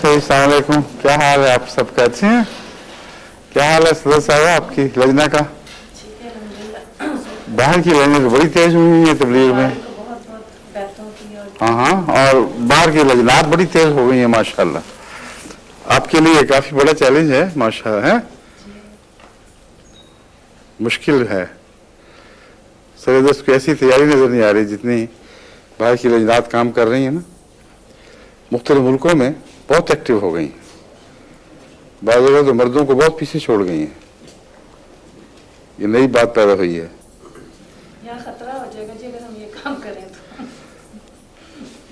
अच्छा जी, अस्सलाम वालेकुम। क्या हाल है आप सबका? अच्छे हैं? क्या हाल है सदर साहब आपकी लजना का? बाहर की लजना तो बड़ी तेज हुई है तबलीग में। हाँ हाँ, और बाहर की लजनात बड़ी तेज हो गई है माशाल्लाह। आपके लिए काफी बड़ा चैलेंज है माशाल्लाह। है मुश्किल है। सर को ऐसी तैयारी नजर नहीं आ रही जितनी बाहर की लजनात काम कर रही है ना। मुख्तलिफ मुल्कों में बहुत एक्टिव हो गई। बाज़ जगह तो मर्दों को बहुत पीछे छोड़ गई हैं। ये नई बात पैदा हुई है। यहाँ खतरा हो जाएगा जी अगर हम ये काम करें तो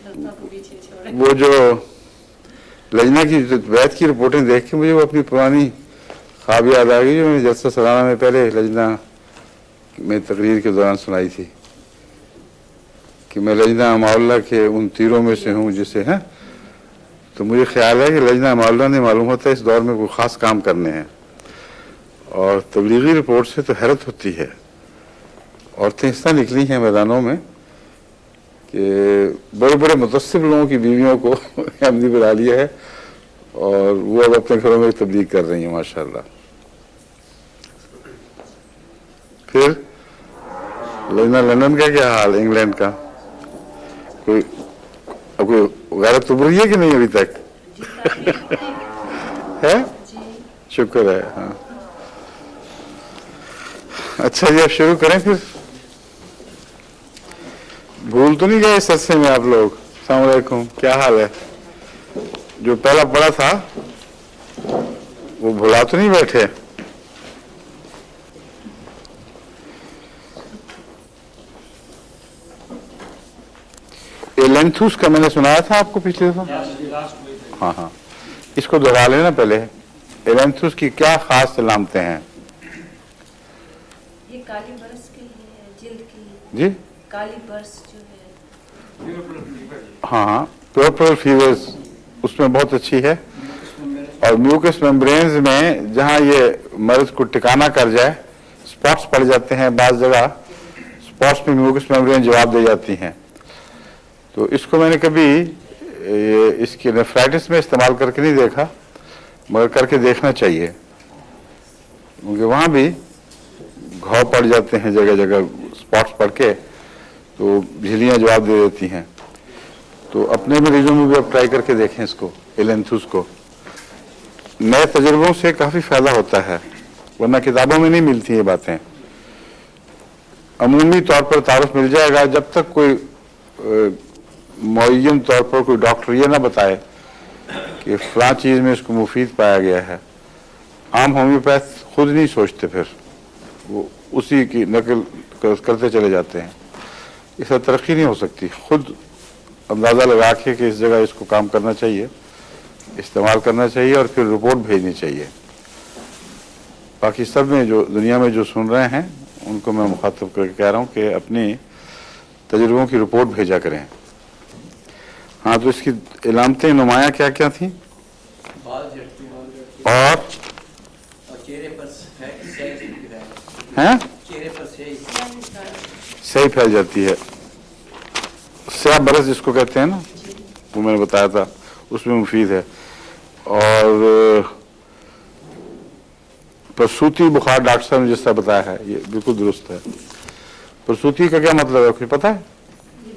लड़का को पीछे छोड़े। वो जो लजना की बैत की रिपोर्टें देख के मुझे वो अपनी पुरानी ख्वाब याद आ गई जो मैंने जलसा सालाना में पहले लजना में तकरीर के दौरान सुनाई थी कि मैं लजना माउल्ला के उन तीरों में से हूँ जिसे है। तो मुझे ख्याल है कि लजना माउल्ला ने मालूम होता है इस दौर में कोई ख़ास काम करने हैं। और तबलीगी रिपोर्ट से तो हैरत होती है। औरतें इस तरह निकली हैं मैदानों में कि बड़े बड़े मुतस्सिब लोगों की बीवियों को हमने बुला लिया है और वो अब अपने घरों में तबलीग कर रही हैं माशाल्लाह। फिर लजना लंदन का क्या हाल, इंग्लैंड का? कोई गैरत उभरी है कि नहीं अभी तक? है? शुक्र है। हाँ, अच्छा जी, अब शुरू करें फिर। भूल तो नहीं गए इस अरसे में आप लोग? अस्सलाम वालेकुम, क्या हाल है? जो पहला पढ़ा था वो भुला तो नहीं बैठे? एलेंथुस का मैंने सुनाया था आपको पिछले दफा। हाँ हाँ, इसको दोहरा लेना पहले। एलेंथुस की क्या खास अलामतें हैं? ये काली बरस के लिए जिल्द की जी, काली बरस जो है। हाँ हाँ, पर्पल फीवर्स उसमें बहुत अच्छी है। और म्यूकस मेम्ब्रेन्स में जहाँ ये मर्ज को टिकाना कर जाए, स्पॉट्स पड़ जाते हैं बाज़ जगह, स्पॉट्स में म्यूकस मेम्ब्रेन जवाब दे जाती हैं। तो इसको मैंने कभी इसकी नेफ्राइटिस में इस्तेमाल करके नहीं देखा, मगर करके देखना चाहिए क्योंकि वहाँ भी घाव पड़ जाते हैं जगह जगह, स्पॉट्स पड़ के तो झिल्लियाँ जवाब दे देती हैं। तो अपने मरीजों में भी अब ट्राई करके देखें इसको, एलेंथुस को। नए तजुर्बों से काफ़ी फ़ायदा होता है, वरना किताबों में नहीं मिलती ये बातें। अमूमी तौर पर तारुफ मिल जाएगा जब तक कोई मुअय्यन तौर पर कोई डॉक्टर ये ना बताए कि फ़लाँ चीज़ में इसको मुफीद पाया गया है। आम होम्योपैथ खुद नहीं सोचते, फिर वो उसी की नकल करते चले जाते हैं। इससे तरक्की नहीं हो सकती। खुद अंदाज़ा लगा के कि इस जगह इसको काम करना चाहिए, इस्तेमाल करना चाहिए और फिर रिपोर्ट भेजनी चाहिए। बाकी सब में जो दुनिया में जो सुन रहे हैं उनको मैं मुखातब करके कह रहा हूँ कि अपनी तजुर्बों की रिपोर्ट भेजा करें। हाँ, तो इसकी इलामतें नुमाया क्या क्या थी? और चेहरे पर हैं सही फैल जाती है। स्याह बरस जिसको कहते हैं ना, वो मैंने बताया था, उसमें मुफीद है। और प्रसूति बुखार डॉक्टर साहब ने जिस तरह बताया है ये बिल्कुल दुरुस्त है। प्रसूति का क्या मतलब है, कुछ पता है?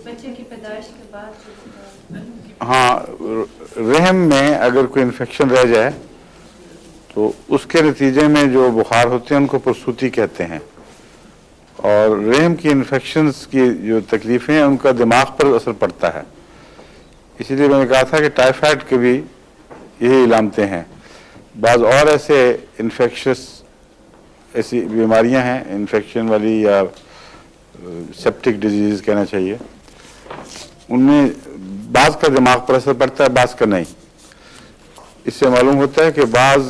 बच्चे की पैदाइश के बाद हाँ, रहम में अगर कोई इन्फेक्शन रह जाए तो उसके नतीजे में जो बुखार होते हैं उनको प्रसूति कहते हैं। और रहम की इन्फेक्शंस की जो तकलीफ़ें हैं उनका दिमाग पर असर पड़ता है। इसीलिए मैंने कहा था कि टाइफाइड के भी यही इलामतें हैं। बाज़ और ऐसे इन्फेक्शस ऐसी बीमारियां हैं, इन्फेक्शन वाली या सेप्टिक डिजीज़ कहना चाहिए, उनमें बाज़ का दिमाग पर असर पड़ता है, बाज़ का नहीं। इससे मालूम होता है कि बाज़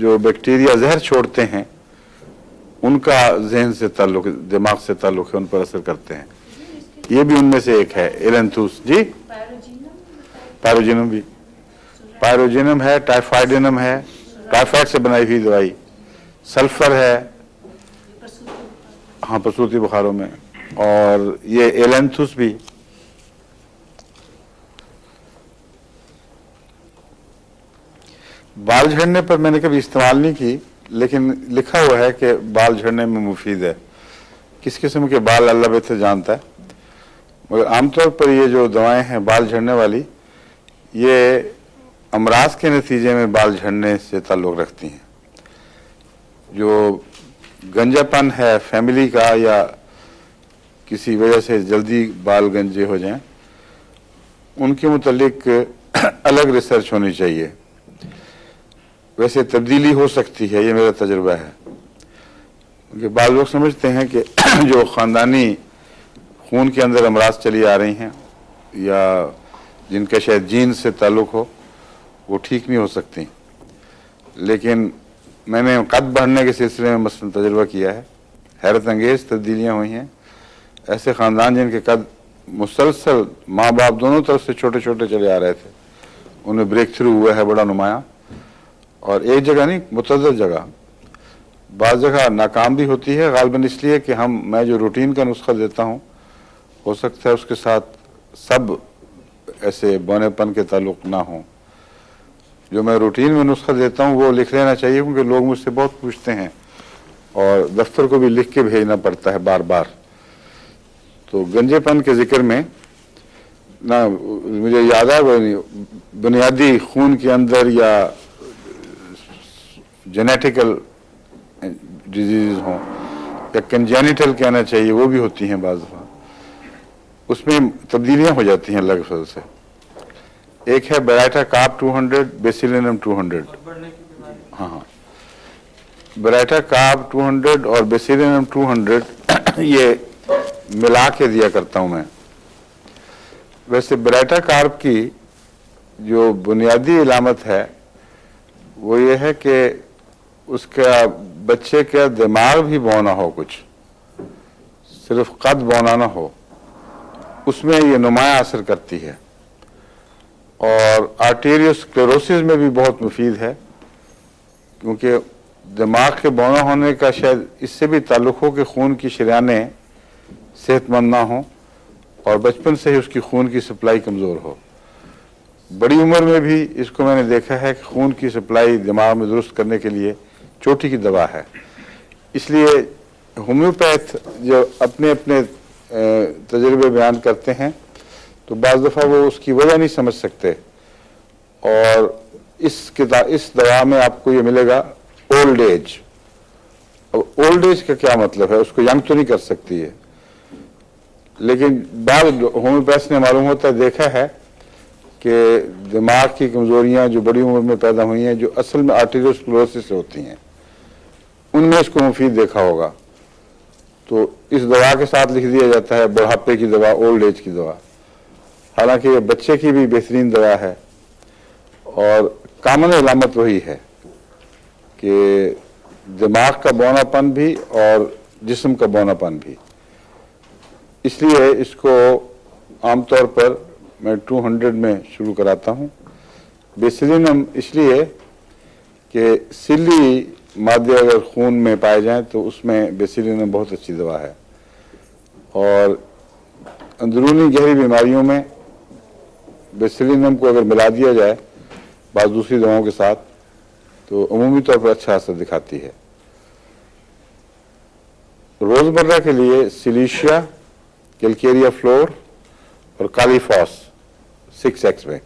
जो बैक्टीरिया जहर छोड़ते हैं उनका जहन से ताल्लुक, दिमाग से ताल्लुक है, उन पर असर करते हैं। ये भी उनमें से एक है एलेंथुस। जी, पायरोजिनम भी, पायरोजिनम है, टाइफाइडिनम है, टाइफाइड से बनाई हुई दवाई, सल्फर है, हाँ प्रसूति बुखारों में, और ये एलेंथुस भी। बाल झड़ने पर मैंने कभी इस्तेमाल नहीं की, लेकिन लिखा हुआ है कि बाल झड़ने में मुफीद है। किस किस्म के बाल अल्लाह बेहतर जानता है, मगर आमतौर पर ये जो दवाएं हैं बाल झड़ने वाली, ये अमराज के नतीजे में बाल झड़ने से ताल्लुक़ रखती हैं। जो गंजापन है फैमिली का या किसी वजह से जल्दी बाल गंजे हो जाएं, उनके मुतालिक अलग रिसर्च होनी चाहिए। वैसे तब्दीली हो सकती है, ये मेरा तजुर्बा है, क्योंकि बाल लोग समझते हैं कि जो ख़ानदानी खून के अंदर अमराज चली आ रही हैं या जिनका शायद जीन से ताल्लुक़ हो, वो ठीक नहीं हो सकती। लेकिन मैंने कद बढ़ने के सिलसिले में मसलन तजुर्बा किया है, हैरत अंगेज़ तब्दीलियाँ हुई हैं। ऐसे ख़ानदान जिनके कद मुसलसल माँ बाप दोनों तरफ से छोटे छोटे चले आ रहे थे, उनमें ब्रेक थ्रू हुआ है बड़ा नुमाया, और एक जगह नहीं मुतअद्दिद जगह। बाज़ जगह नाकाम भी होती है, ग़ालिबन इसलिए कि मैं जो रूटीन का नुस्खा देता हूँ, हो सकता है उसके साथ सब ऐसे बौनेपन के ताल्लुक़ ना हों। जो मैं रूटीन में नुस्खा देता हूँ वो लिख लेना चाहिए, क्योंकि लोग मुझसे बहुत पूछते हैं और दफ्तर को भी लिख के भेजना पड़ता है बार बार। तो गंजेपन के ज़िक्र में ना मुझे याद है बुनियादी खून के अंदर या जेनेटिकल डिजीज़ हों या कंजेनिटल कहना चाहिए, वो भी होती हैं बाज़ दफ़ा, उसमें तब्दीलियाँ हो जाती हैं अलग फल से। एक है बेराटा कार्ब 200, बेसिलिनम 200। हाँ, बेराटा कार्ब 200 और बेसिलिनम 200 ये मिला के दिया करता हूँ मैं। वैसे बेराटा कार्ब की जो बुनियादी इलामत है वो ये है कि उसका बच्चे का दिमाग भी बौना हो, कुछ सिर्फ कद बौना ना हो, उसमें ये नुमाया असर करती है। और आर्टेरियोस्क्लेरोसिस में भी बहुत मुफीद है, क्योंकि दिमाग के बौना होने का शायद इससे भी ताल्लुक़ हो कि खून की शरीयानें सेहतमंद ना हों और बचपन से ही उसकी खून की सप्लाई कमज़ोर हो। बड़ी उम्र में भी इसको मैंने देखा है कि खून की सप्लाई दिमाग में दुरुस्त करने के लिए चोटी की दवा है। इसलिए होम्योपैथ जो अपने अपने तजुर्बे बयान करते हैं, तो बाज़ दफ़ा वो उसकी वजह नहीं समझ सकते। और इस दवा में आपको ये मिलेगा ओल्ड एज। अब ओल्ड एज का क्या मतलब है, उसको यंग तो नहीं कर सकती है, लेकिन बाद होम्योपैथ ने मालूम होता है देखा है कि दिमाग की कमज़ोरियाँ जो बड़ी उम्र में पैदा हुई हैं, जो असल में आर्टेरियोस्क्लेरोसिस से होती हैं, उनमें इसको मुफीद देखा होगा। तो इस दवा के साथ लिख दिया जाता है बुढ़ापे की दवा, ओल्ड एज की दवा। हालांकि ये बच्चे की भी बेहतरीन दवा है और कामन इलामत वही है कि दिमाग का बौनापन भी और जिस्म का बौनापन भी। इसलिए इसको आमतौर पर मैं 200 में शुरू कराता हूँ। बेसिलिनम इसलिए कि सिली मादे अगर खून में पाए जाएं तो उसमें बेसिलिनम बहुत अच्छी दवा है। और अंदरूनी गहरी बीमारियों में बेसिलिनम को अगर मिला दिया जाए बाद दूसरी दवाओं के साथ तो अमूमी तौर पर अच्छा असर दिखाती है। रोज़मर्रा के लिए सिलीशिया, कैलकेरिया फ्लोर और कालीफॉस 6x में।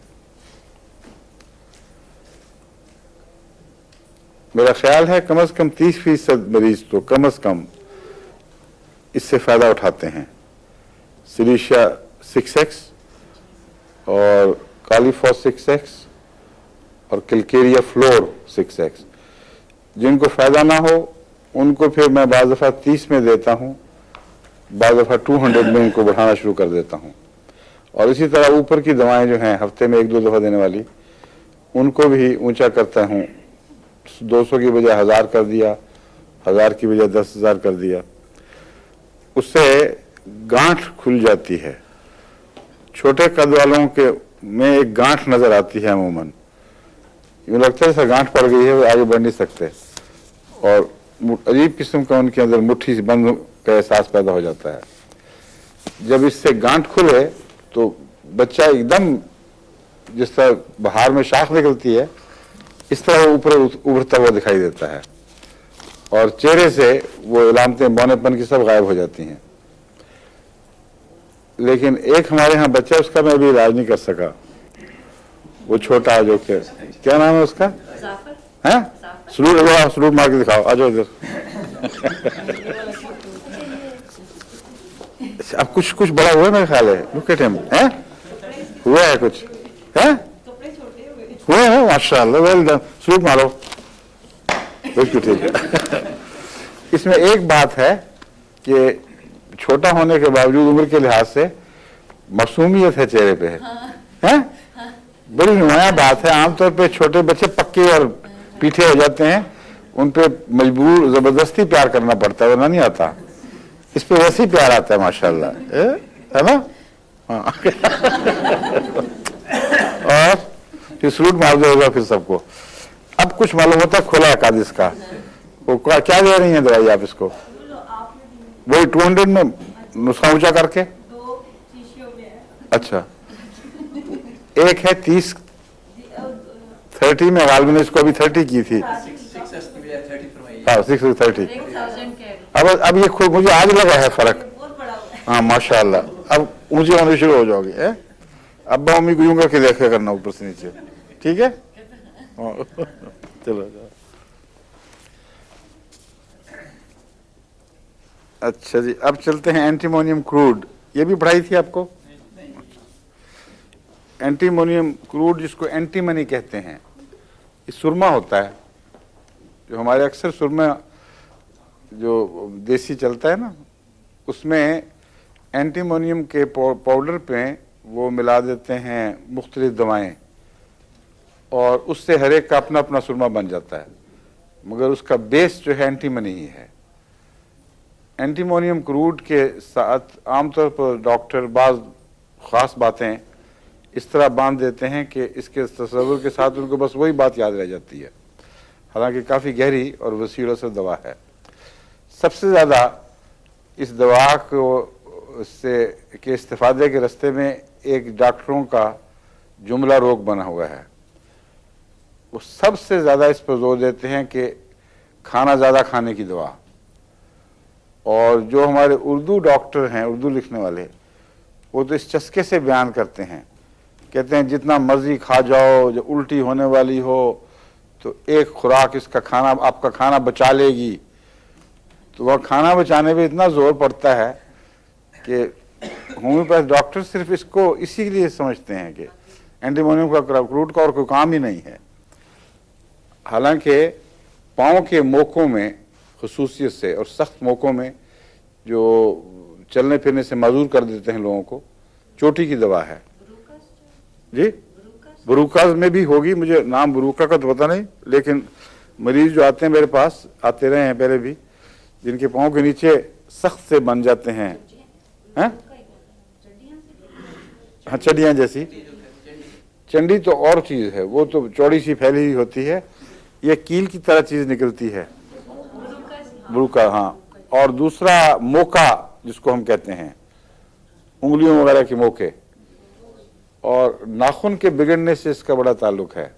मेरा ख्याल है कम से कम 30% मरीज तो कम से कम इससे फ़ायदा उठाते हैं। सिलीशिया 6x और कालीफॉस 6x और कैलकेरिया फ्लोर 6x। जिनको फ़ायदा ना हो उनको फिर मैं बाज़ दफ़ा 30 में देता हूँ, बाज़ दफ़ा 200 में इनको बढ़ाना शुरू कर देता हूँ। और इसी तरह ऊपर की दवाएं जो हैं हफ्ते में 1-2 दफ़ा देने वाली, उनको भी ऊंचा करता हूँ। 200 की बजाय 1000 कर दिया, 1000 की बजाय 10,000 कर दिया। उससे गांठ खुल जाती है। छोटे कद वालों के में एक गांठ नज़र आती है अमूमन, यूँ लगता है जैसे गांठ पड़ गई है, वो आगे बढ़ नहीं सकते और अजीब किस्म का उनके अंदर मुट्ठी से बंद का एहसास पैदा हो जाता है। जब इससे गांठ खुले तो बच्चा एकदम जिस तरह बाहर में शाख निकलती है इस तरह वो ऊपर उभरता हुआ दिखाई देता है और चेहरे से वो इलामतें बौनेपन की सब गायब हो जाती हैं। लेकिन एक हमारे यहाँ बच्चा, उसका मैं अभी इलाज नहीं कर सका, वो छोटा जो क्या नाम है उसका, जाफर, है सलूट मार के दिखाओ, आ जाओ इधर। अब कुछ बड़ा हुआ है मेरे ख्याल है, लुक एट हिम, है हुआ है कुछ, है हुए हैं, माशाल्लाह, वेल डन, सलूट मारो, बिल्कुल ठीक है। इसमें एक बात है कि छोटा होने के बावजूद उम्र के लिहाज से मासूमियत है चेहरे पे, है बड़ी नुमाया बात है। आमतौर पे छोटे बच्चे पक्के और पीठे हो जाते हैं, उन पे मजबूर जबरदस्ती प्यार करना पड़ता है, वरना नहीं आता। इस पे वैसे ही प्यार आता है माशाल्लाह, है ना। हाँ। और फिर सलूट मार देगा फिर सबको। अब कुछ मालूम होता है खुला कादिस का, वो क्या दे रही है दवाई आप इसको, वही 200 में नुस्खा ऊंचा करके, अच्छा एक है 30 में, गालवी ने इसको अभी 30 की थी, 630। अब ये खुद मुझे आज लगा है फर्क, हाँ माशाल्लाह। अब ऊंचे होने शुरू हो जाओगे, अब्बा मम्मी को यूं करके देखे करना ऊपर से नीचे, ठीक है। चलो अच्छा जी, अब चलते हैं एंटीमोनियम क्रूड। ये भी पढ़ाई थी आपको, एंटीमोनियम क्रूड जिसको एंटीमनी कहते हैं, ये सुरमा होता है, जो हमारे अक्सर सुरमा जो देसी चलता है ना, उसमें एंटीमोनियम के पाउडर पे वो मिला देते हैं मुख्तलिफ दवाएं और उससे हर एक का अपना अपना सुरमा बन जाता है, मगर उसका बेस जो है एंटीमनी ही है। एंटीमोनियम क्रूड के साथ आमतौर पर डॉक्टर बाज ख़ास बातें इस तरह बांध देते हैं कि इसके तस्वुर के साथ उनको बस वही बात याद रह जाती है, हालांकि काफ़ी गहरी और वसील असर दवा है। सबसे ज़्यादा इस दवा को से के इस्तेफादे के रास्ते में एक डॉक्टरों का जुमला रोग बना हुआ है। वो सबसे ज़्यादा इस पर जोर देते हैं कि खाना ज़्यादा खाने की दवा, और जो हमारे उर्दू डॉक्टर हैं, उर्दू लिखने वाले, वो तो इस चस्के से बयान करते हैं, कहते हैं जितना मर्जी खा जाओ, जो उल्टी होने वाली हो तो एक खुराक इसका खाना आपका खाना बचा लेगी। तो वह खाना बचाने पे इतना जोर पड़ता है कि होम्योपैथ डॉक्टर सिर्फ इसको इसी के लिए समझते हैं कि एंटीमोनियम का क्रूड का और कोई काम ही नहीं है। हालांकि पाँव के मोकों में खसूसियत से और सख्त मौक़ों में जो चलने फिरने से माजूर कर देते हैं लोगों को, चोटी की दवा है जी। बरूकाज में भी होगी, मुझे नाम बरूका का तो पता नहीं, लेकिन मरीज जो आते हैं मेरे पास, आते रहे हैं पहले भी, जिनके पाँव के नीचे सख्त से बन जाते हैं, हाँ चड्डियाँ जैसी। चंडी तो और चीज़ है, वो तो चौड़ी सी फैली हुई होती है, ये कील की तरह चीज़ निकलती है, बरूका, हाँ। और दूसरा मोका जिसको हम कहते हैं, उंगलियों वगैरह के मोके, और नाखून के बिगड़ने से इसका बड़ा ताल्लुक है।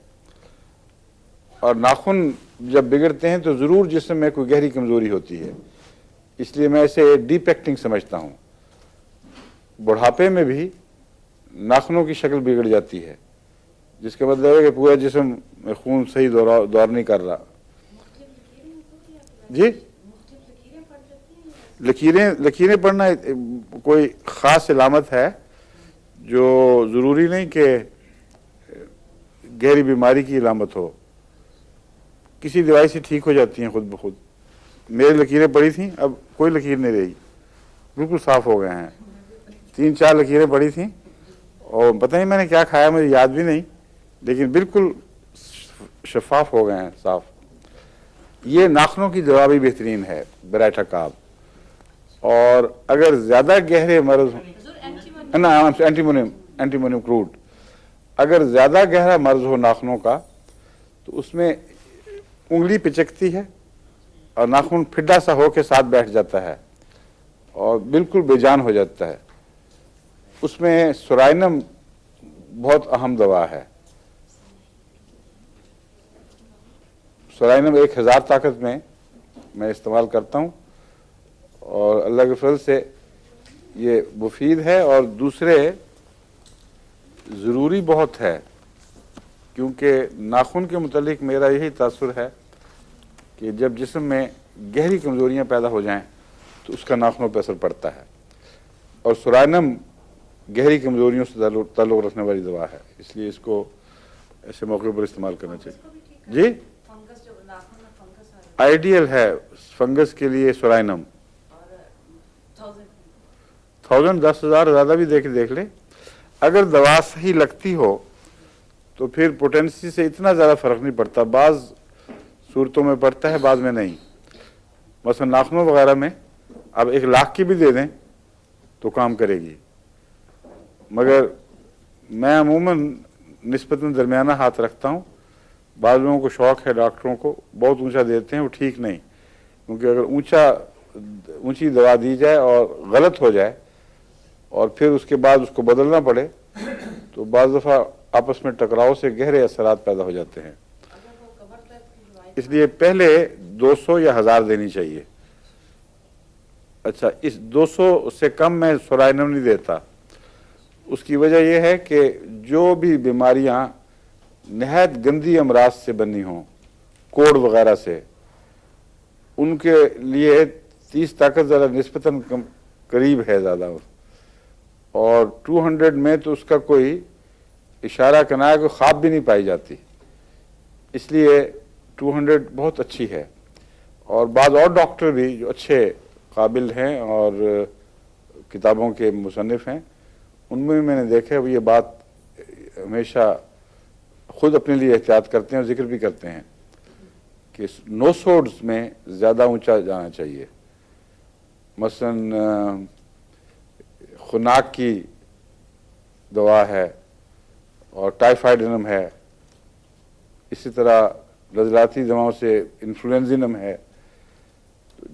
और नाखून जब बिगड़ते हैं तो ज़रूर जिस्म में कोई गहरी कमज़ोरी होती है, इसलिए मैं इसे डिपेक्टिंग समझता हूँ। बुढ़ापे में भी नाखूनों की शक्ल बिगड़ जाती है, जिसका मतलब है कि पूरा जिस्म में खून सही दौर नहीं कर रहा जी। लकीरें पड़ना कोई ख़ास इलामत है जो ज़रूरी नहीं कि गहरी बीमारी की इलामत हो, किसी दवाई से ठीक हो जाती हैं खुद ब खुद। मेरी लकीरें पड़ी थीं, अब कोई लकीर नहीं रही, बिल्कुल साफ़ हो गए हैं। 3-4 लकीरें पड़ी थीं और पता नहीं मैंने क्या खाया, मुझे याद भी नहीं, लेकिन बिल्कुल शफाफ हो गए हैं, साफ़। ये नाखूनों की दवा भी बेहतरीन है, बेराइटाकाब। और अगर ज़्यादा गहरे मर्ज ना, एंटीमोनियम क्रूड, अगर ज़्यादा गहरा मर्ज हो नाखूनों का तो उसमें उंगली पिचकती है और नाखून फिड्डा सा हो के साथ बैठ जाता है और बिल्कुल बेजान हो जाता है। उसमें सुराइनम बहुत अहम दवा है। सोराइनम 1000 ताकत में मैं इस्तेमाल करता हूँ और अल्लाह के फजल से ये मुफीद है। और दूसरे ज़रूरी बहुत है, क्योंकि नाखून के मुतालिक मेरा यही तासुर है कि जब जिस्म में गहरी कमज़ोरियाँ पैदा हो जाएं तो उसका नाखूनों पर असर पड़ता है। और सोराइनम गहरी कमज़ोरियों से ताल्लुक़ रखने वाली दवा है, इसलिए इसको ऐसे मौके पर इस्तेमाल करना चाहिए। जी, फंगस जो नाखून में फंगस आ आइडियल है फंगस के लिए सोराइनम। और 1000 ज़्यादा भी देख ले। अगर दवा सही लगती हो तो फिर पोटेंसी से इतना ज़्यादा फ़र्क नहीं पड़ता, बाज़ सूरतों में पड़ता है, बाद में नहीं। मसलन नाखूनों वगैरह में अब 1 लाख की भी दे दें तो काम करेगी, मगर मैं अमूमन निस्बतन दरमियाना हाथ रखता हूँ। बाद लोगों को शौक़ है, डॉक्टरों को बहुत ऊंचा देते हैं, वो ठीक नहीं, क्योंकि अगर ऊंची दवा दी जाए और गलत हो जाए और फिर उसके बाद उसको बदलना पड़े तो बाज़ दफ़ा आपस में टकराव से गहरे असरात पैदा हो जाते हैं। अगर वो कमर दर्द की दवाई इसलिए पहले 200 या 1000 देनी चाहिए। अच्छा, इस 200 से कम मैं सोराइनम नहीं देता। उसकी वजह यह है कि जो भी बीमारियां नहायत गंदी अमराज से बनी हों, कोड़ वगैरह से, उनके लिए 30 ताकत ज़रा निस्बतन करीब है ज़्यादा, और 200 में तो उसका कोई इशारा करना कोई ख्वाब भी नहीं पाई जाती, इसलिए 200 बहुत अच्छी है। और बाद और डॉक्टर भी जो अच्छे काबिल हैं और किताबों के मुसन्निफ हैं, उनमें भी मैंने देखा है, ये बात हमेशा खुद अपने लिए एहतियात करते हैं और जिक्र भी करते हैं कि नोसोड्स में ज़्यादा ऊंचा जाना चाहिए। मसलन खुनाक की दवा है और टाइफाइडिनम है, इसी तरह नज़लाती दवाओं से इन्फ्लुएंजिनम है।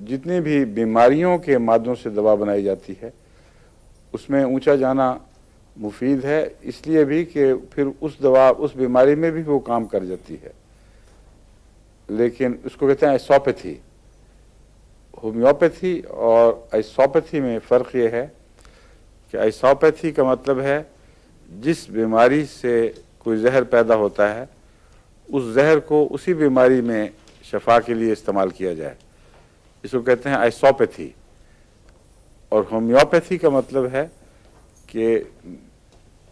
जितनी भी बीमारियों के मादों से दवा बनाई जाती है उसमें ऊंचा जाना मुफीद है, इसलिए भी कि फिर उस दवा उस बीमारी में भी वो काम कर जाती है। लेकिन उसको कहते हैं आइसोपैथी। होम्योपैथी और आइसोपैथी में फ़र्क ये है कि आइसोपैथी का मतलब है जिस बीमारी से कोई जहर पैदा होता है उस जहर को उसी बीमारी में शफा के लिए इस्तेमाल किया जाए, इसको कहते हैं आइसोपैथी। और होम्योपैथी का मतलब है कि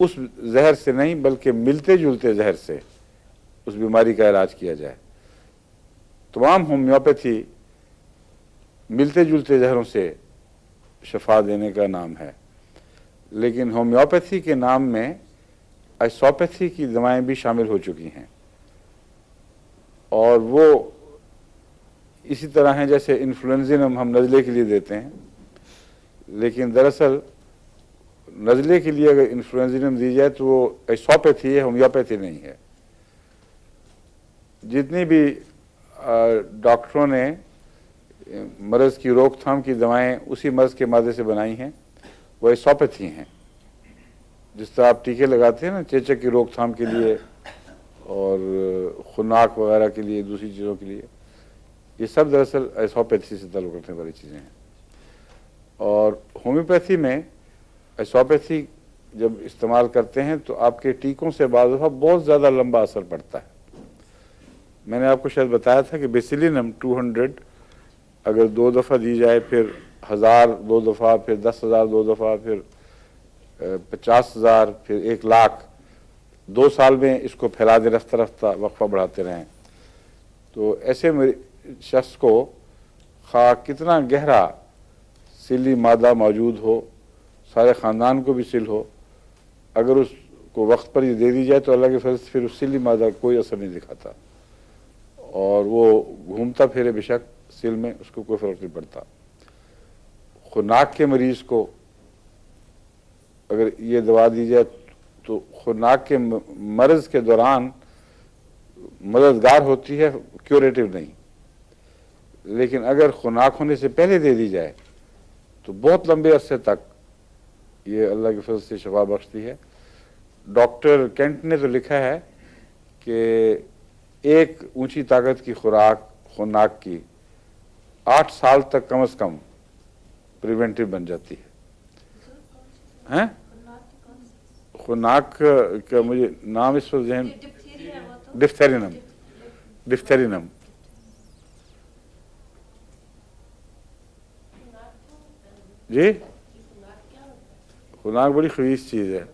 उस जहर से नहीं बल्कि मिलते जुलते जहर से उस बीमारी का इलाज किया जाए। तमाम होम्योपैथी मिलते जुलते जहरों से शफा देने का नाम है, लेकिन होम्योपैथी के नाम में आइसोपैथी की दवाएं भी शामिल हो चुकी हैं, और वो इसी तरह हैं जैसे इन्फ्लुएंजिनम हम नज़ले के लिए देते हैं, लेकिन दरअसल नज़ले के लिए अगर इन्फ्लुएंजिनम दी जाए तो वो आइसोपैथी है, होम्योपैथी नहीं है। जितनी भी डॉक्टरों ने मर्ज़ की रोकथाम की दवाएं उसी मर्ज़ के मादे से बनाई हैं वो आइसोपैथी हैं। जिस तरह आप टीके लगाते हैं ना चेचक की रोकथाम के लिए और खुनाक वगैरह के लिए, दूसरी चीज़ों के लिए, ये सब दरअसल आइसोपैथी से ताल्लुक़ रखने वाली चीज़ें हैं। और होम्योपैथी में आइसोपैथी जब इस्तेमाल करते हैं तो आपके टीकों से बाज़ दफ़ा बहुत ज़्यादा लंबा असर पड़ता है। मैंने आपको शायद बताया था कि बेसिलिनम 200 अगर 2 दफ़ा दी जाए, फिर 1000 2 दफ़ा, फिर 10,000 2 दफ़ा, फिर 50,000, फिर 1 लाख, 2 साल में इसको फैला दे, रफ्ता रफ्ता वक्फा बढ़ाते रहें, तो ऐसे शख्स को खा कितना गहरा सिली मादा मौजूद हो, सारे ख़ानदान को भी सिल हो, अगर उसको वक्त पर ही दे दी जाए तो अल्लाह के फजल से फिर उस सिली मादा कोई असर नहीं दिखाता और वो घूमता फिरे बेशक सिल में, उसको कोई फ़र्क नहीं पड़ता। खुनाक के मरीज़ को अगर ये दवा दी जाए तो खुनाक के मर्ज़ के दौरान मददगार होती है, क्यूरेटिव नहीं। लेकिन अगर खुनाक होने से पहले दे दी जाए तो बहुत लंबे अरसे तक ये अल्लाह के फजल से शफा बख्शती है। डॉक्टर केंट ने तो लिखा है कि एक ऊंची ताकत की खुराक खुनाक की 8 साल तक कम से कम प्रिवेंटिव बन जाती है। हैं? खुनाक का मुझे नाम इस पर जहन, डिप्थीरिया है वो तो। डिफ्थेरिनम, डिफ्थेरिनम। जी, खुनाक बड़ी खबीस चीज है।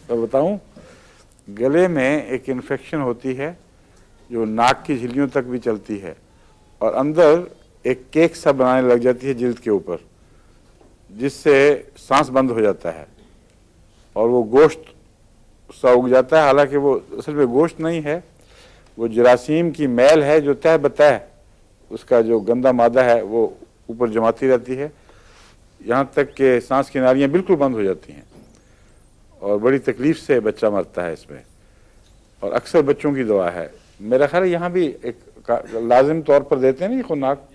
मैं बताऊं, गले में एक इन्फेक्शन होती है जो नाक की झिल्लियों तक भी चलती है और अंदर एक केक सा बनाने लग जाती है जिल्द के ऊपर, जिससे सांस बंद हो जाता है और वो गोश्त सा उग जाता है। हालांकि वो असल में गोश्त नहीं है, वो जरासीम की मैल है जो तह बतह उसका जो गंदा मादा है वो ऊपर जमाती रहती है, यहाँ तक कि सांस की नालियाँ बिल्कुल बंद हो जाती हैं और बड़ी तकलीफ से बच्चा मरता है इसमें, और अक्सर बच्चों की दवा है। मेरा ख्याल है यहाँ भी एक लाजिम तौर पर देते हैं ना खुनाक,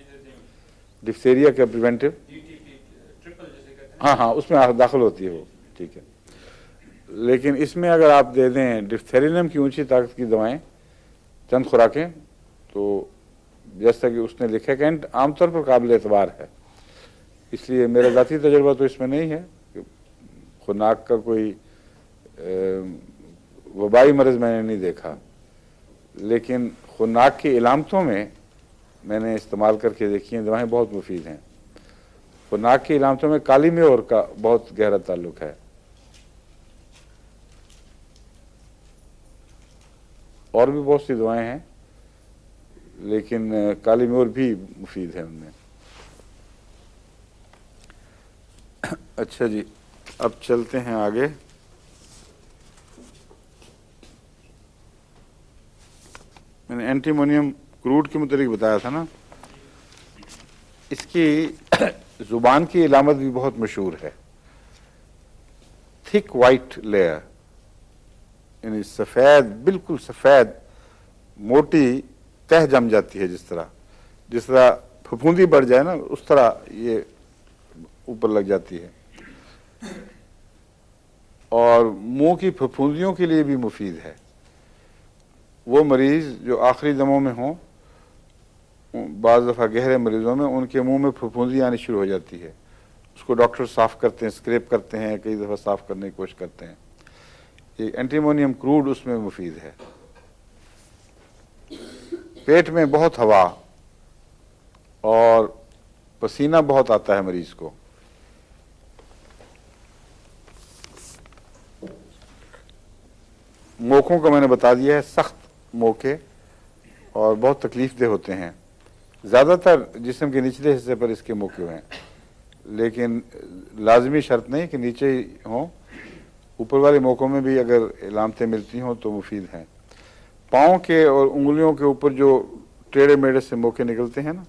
डिप्थीरिया का प्रिवेंटिव। हाँ हाँ, उसमें दाखिल होती है वो, ठीक है। लेकिन इसमें अगर आप दे दें डिप्थेरिनम की ऊंची ताकत की दवाएं, चंद खुराकें, तो जैसा कि उसने लिखा कि आमतौर पर काबिल एतबार है। इसलिए मेरा ज़ाती तजुर्बा तो इसमें नहीं है कि खुनाक का कोई वबाई मर्ज़ मैंने नहीं देखा, लेकिन खुनाक की इलामतों में मैंने इस्तेमाल करके देखी हैं दवाएं, बहुत मुफीद हैं। खुनाक की इलामतों में काली म्योर का बहुत गहरा ताल्लुक है, और भी बहुत सी दवाएं हैं, लेकिन काली म्योर भी मुफीद है उनमें। अच्छा जी, अब चलते हैं आगे। मैंने एंटीमोनियम क्रूड के मुताबिक बताया था ना, इसकी जुबान की इलामत भी बहुत मशहूर है, थिक वाइट लेयर, यानी सफ़ेद, बिल्कुल सफ़ेद मोटी तह जम जाती है। जिस तरह फफूंदी बढ़ जाए ना, उस तरह ये ऊपर लग जाती है, और मुंह की फफूंदियों के लिए भी मुफीद है। वो मरीज़ जो आखिरी दमों में हों, बाज़ दफ़ा गहरे मरीज़ों में उनके मुंह में फफूंदी आनी शुरू हो जाती है, उसको डॉक्टर साफ़ करते हैं, स्क्रैप करते हैं, कई दफ़ा साफ़ करने की कोशिश करते हैं। ये एंटीमोनियम क्रूड उसमें मुफीद है। पेट में बहुत हवा और पसीना बहुत आता है मरीज़ को, मोखों का मैंने बता दिया है, सख्त मोखे और बहुत तकलीफ दे होते हैं। ज़्यादातर जिस्म के निचले हिस्से पर इसके मोके हैं, लेकिन लाजमी शर्त नहीं कि नीचे ही हों, ऊपर वाले मोकों में भी अगर इलामतें मिलती हों तो मुफीद हैं। पाँव के और उंगलियों के ऊपर जो टेढ़े मेढ़े से मोके निकलते हैं ना,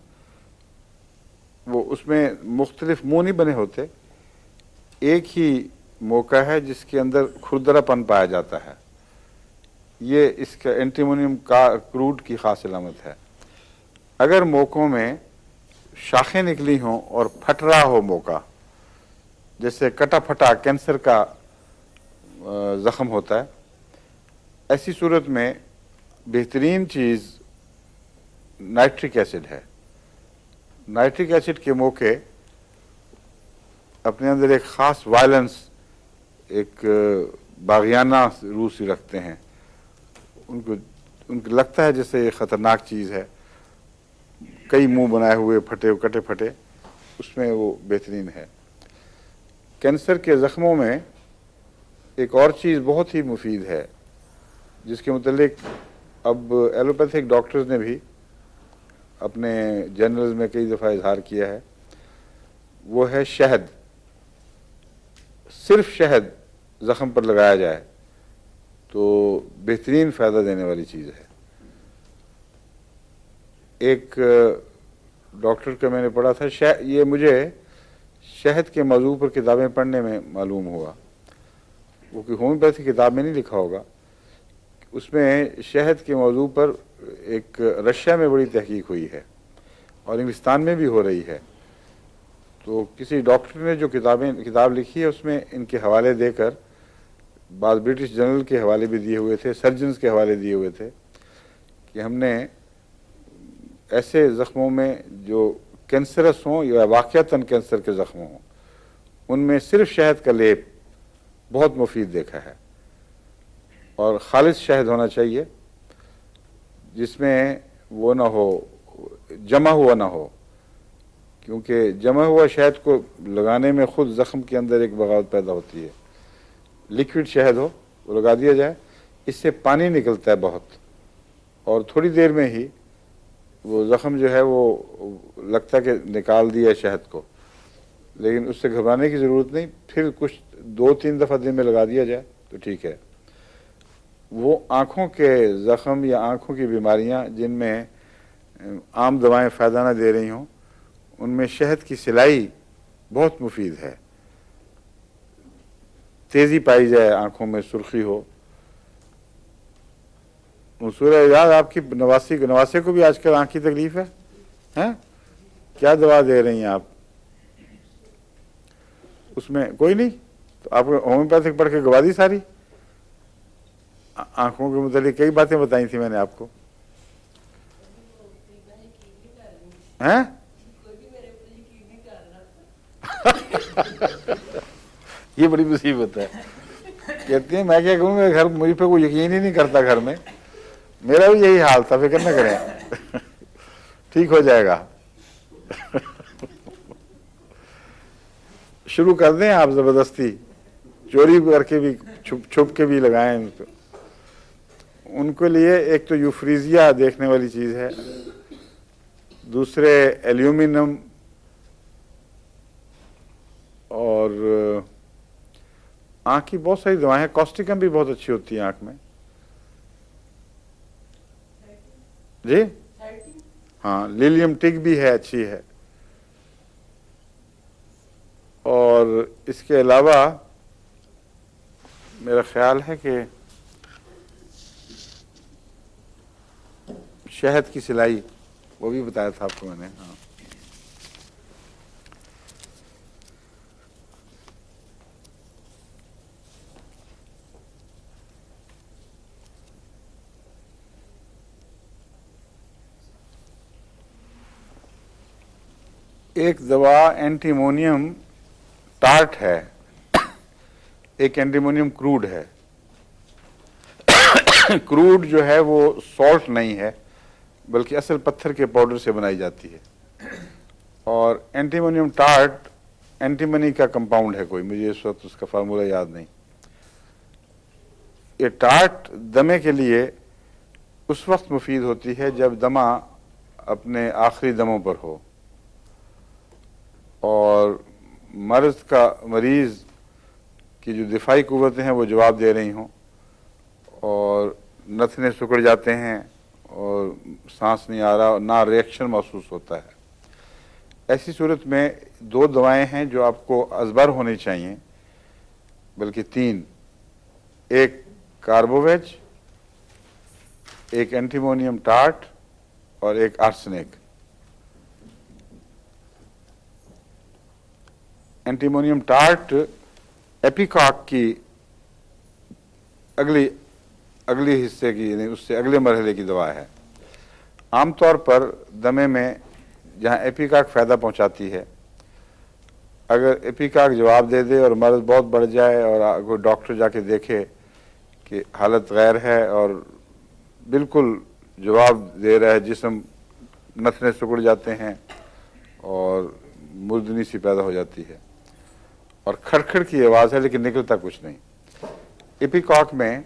वो उसमें मुख्तलिफ मुंह नहीं बने होते, एक ही मौका है जिसके अंदर खुरदरापन पाया जाता है। ये इसका एंटीमोनियम का क्रूड की खास इलामत है। अगर मौकों में शाखें निकली हों और फट रहा हो मौका, जैसे कटा फटा कैंसर का ज़ख्म होता है, ऐसी सूरत में बेहतरीन चीज़ नाइट्रिक एसिड है। नाइट्रिक एसिड के मौके अपने अंदर एक ख़ास वायलेंस, एक बागियाना रूह से रखते हैं। उनको लगता है जैसे ये ख़तरनाक चीज़ है, कई मुंह बनाए हुए फटे कटे फटे, उसमें वो बेहतरीन है। कैंसर के ज़ख्मों में एक और चीज़ बहुत ही मुफीद है, जिसके मुतल्लिक अब एलोपैथिक डॉक्टर्स ने भी अपने जर्नल्स में कई दफ़ा इजहार किया है, वो है शहद। सिर्फ शहद ज़ख्म पर लगाया जाए तो बेहतरीन फ़ायदा देने वाली चीज़ है। एक डॉक्टर का मैंने पढ़ा था, ये मुझे शहद के मौजू पर किताबें पढ़ने में मालूम हुआ, वो कि होम्योपैथी किताब में नहीं लिखा होगा, उसमें शहद के मौजू पर एक रशिया में बड़ी तहकीक हुई है और इंग्लिस्तान में भी हो रही है। तो किसी डॉक्टर ने जो किताब लिखी है उसमें इनके हवाले देकर, बाद ब्रिटिश जर्नल के हवाले भी दिए हुए थे, सर्जन्स के हवाले दिए हुए थे, کہ ہم نے ایسے زخموں میں جو کینسرس ہوں یا واقعتاً کینسر کے زخم ہوں ان میں صرف شہد کا لیپ بہت مفید دیکھا ہے، اور خالص شہد ہونا چاہیے جس میں وہ نہ ہو، جمع ہوا نہ ہو، کیونکہ جمع ہوا شہد کو لگانے میں خود زخم کے اندر ایک بغاوت پیدا ہوتی ہے۔ لیکوڈ شہد ہو وہ لگا دیا جائے، اس سے پانی نکلتا ہے بہت، اور تھوڑی دیر میں ہی وہ زخم جو ہے وہ لگتا ہے کہ نکال دیا ہے شہد کو، لیکن اس سے گھبرانے کی ضرورت نہیں، پھر کچھ 2-3 دفعہ دن میں لگا دیا جائے تو ٹھیک ہے۔ وہ آنکھوں کے زخم یا آنکھوں کی بیماریاں جن میں عام دوائیں فائدہ نہ دے رہی ہوں ان میں شہد کی سلائی بہت مفید ہے، تیزی پائی جائے، آنکھوں میں سرخی ہو۔ منصور اعجاز آپ کی نواسے کو بھی آج کل آنکھ کی تکلیف ہے، ہیں؟ کیا دوا دے رہی ہیں آپ؟ اس میں کوئی نہیں تو آپ ہومیوپیتھک پڑھ کے گوا دی ساری؟ آنکھوں کے متعلق کئی باتیں بتائی تھیں میں نے آپ کو، ہیں؟ یہ بڑی مصیبت ہے، کہتی ہیں میں کیا کہوں، میرے گھر مجھ پہ کوئی یقین ہی نہیں کرتا، گھر میں میرا بھی یہی حال تھا، فکر نہ کریں ٹھیک ہو جائے گا۔ شروع کر دیں آپ زبردستی، چوری کر کے بھی چھپ کے بھی لگائیں ان کے لیے۔ ایک تو یوفریزیا دیکھنے والی چیز ہے، دوسرے ایلومینیم، اور آنکھ کی بہت ساری دوائیں ہیں، کاسٹیکم بھی بہت اچھی ہوتی ہے آنکھ میں، جی ہاں، لیلیم ٹگ بھی ہے، اچھی ہے۔ اور اس کے علاوہ میرا خیال ہے کہ شہد کی سلائی وہ بھی بتایا تھا آپ کو میں نے، ہاں۔ ایک دوا اینٹیمونیم ٹارٹ ہے، ایک اینٹیمونیم کروڈ ہے۔ کروڈ جو ہے وہ سالٹ نہیں ہے بلکہ اصل پتھر کے پاؤڈر سے بنائی جاتی ہے، اور اینٹیمونیم ٹارٹ اینٹیمنی کا کمپاؤنڈ ہے کوئی، مجھے اس وقت اس کا فارمولہ یاد نہیں۔ یہ ٹارٹ دمے کے لیے اس وقت مفید ہوتی ہے جب دمہ اپنے آخری دموں پر ہو اور مریض کی جو دفاعی قوتیں ہیں وہ جواب دے رہی ہوں اور نتنے سکڑ جاتے ہیں اور سانس نہیں آ رہا، نہ ریئیکشن محسوس ہوتا ہے۔ ایسی صورت میں 2 دوائیں ہیں جو آپ کو ازبر ہونی چاہیے، بلکہ 3، ایک کاربوویج، ایک اینٹیمونیم ٹارٹ اور ایک آرسنک۔ اینٹیمونیم ٹارٹ ایپیکاک کی اگلی حصے کی، یعنی اس سے اگلے مرحلے کی دوا ہے۔ عام طور پر دمے میں جہاں ایپیکاک فائدہ پہنچاتی ہے، اگر ایپیکاک جواب دے دے اور مرض بہت بڑھ جائے اور کوئی ڈاکٹر جا کے دیکھے کہ حالت غیر ہے اور بالکل جواب دے رہا ہے، جسم نتنے سکڑ جاتے ہیں اور مردنی سی پیدا ہو جاتی ہے اور کھڑکھڑ کی آواز ہے لیکن نکلتا کچھ نہیں۔ ایپیکاک میں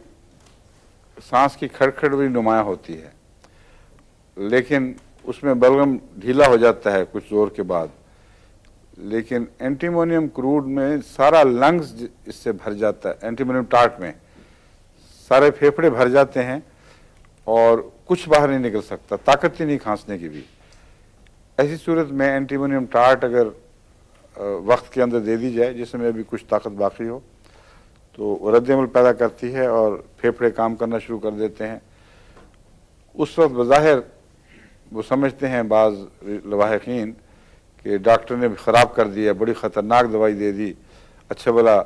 سانس کی کھڑکھڑ بھی نمایاں ہوتی ہے، لیکن اس میں بلغم ڈھیلا ہو جاتا ہے کچھ زور کے بعد، لیکن اینٹیمونیم کروڈ میں سارا لنگز اس سے بھر جاتا ہے، اینٹیمونیم ٹارٹ میں سارے پھیپھڑے بھر جاتے ہیں اور کچھ باہر نہیں نکل سکتا، طاقت ہی نہیں کھانسنے کی بھی۔ ایسی صورت میں اینٹیمونیم ٹارٹ اگر وقت کے اندر دے دی جائے، جس میں ابھی کچھ طاقت باقی ہو، تو رد عمل پیدا کرتی ہے اور پھیپھڑے کام کرنا شروع کر دیتے ہیں۔ اس وقت بظاہر وہ سمجھتے ہیں بعض لواحقین کہ ڈاکٹر نے خراب کر دیا، بڑی خطرناک دوائی دے دی، اچھا بھلا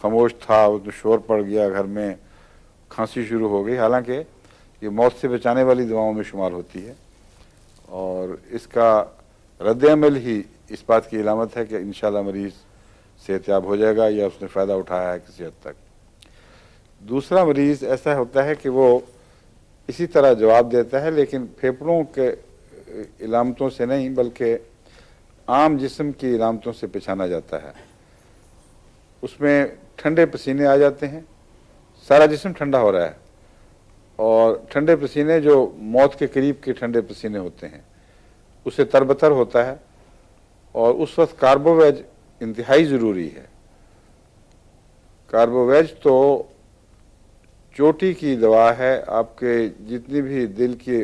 خاموش تھا، وہ تو شور پڑ گیا، گھر میں کھانسی شروع ہو گئی، حالانکہ ये मौत से बचाने वाली दवाओं में शुमार होती है और इसका रद्द-ए-अमल ही इस बात की इलामत है कि इंशाल्लाह मरीज़ सेहतयाब हो जाएगा या उसने फ़ायदा उठाया है किसी हद तक। दूसरा मरीज़ ऐसा होता है कि वो इसी तरह जवाब देता है लेकिन फेफड़ों के इलामतों से नहीं बल्कि आम जिस्म की इलामतों से पहचाना जाता है। उसमें ठंडे पसीने आ जाते हैं, सारा जिस्म ठंडा हो रहा है और ठंडे पसीने जो मौत के करीब के ठंडे पसीने होते हैं उससे तरबतर होता है और उस वक्त कार्बोवेज इंतहाई ज़रूरी है। कार्बोवेज तो चोटी की दवा है, आपके जितनी भी दिल की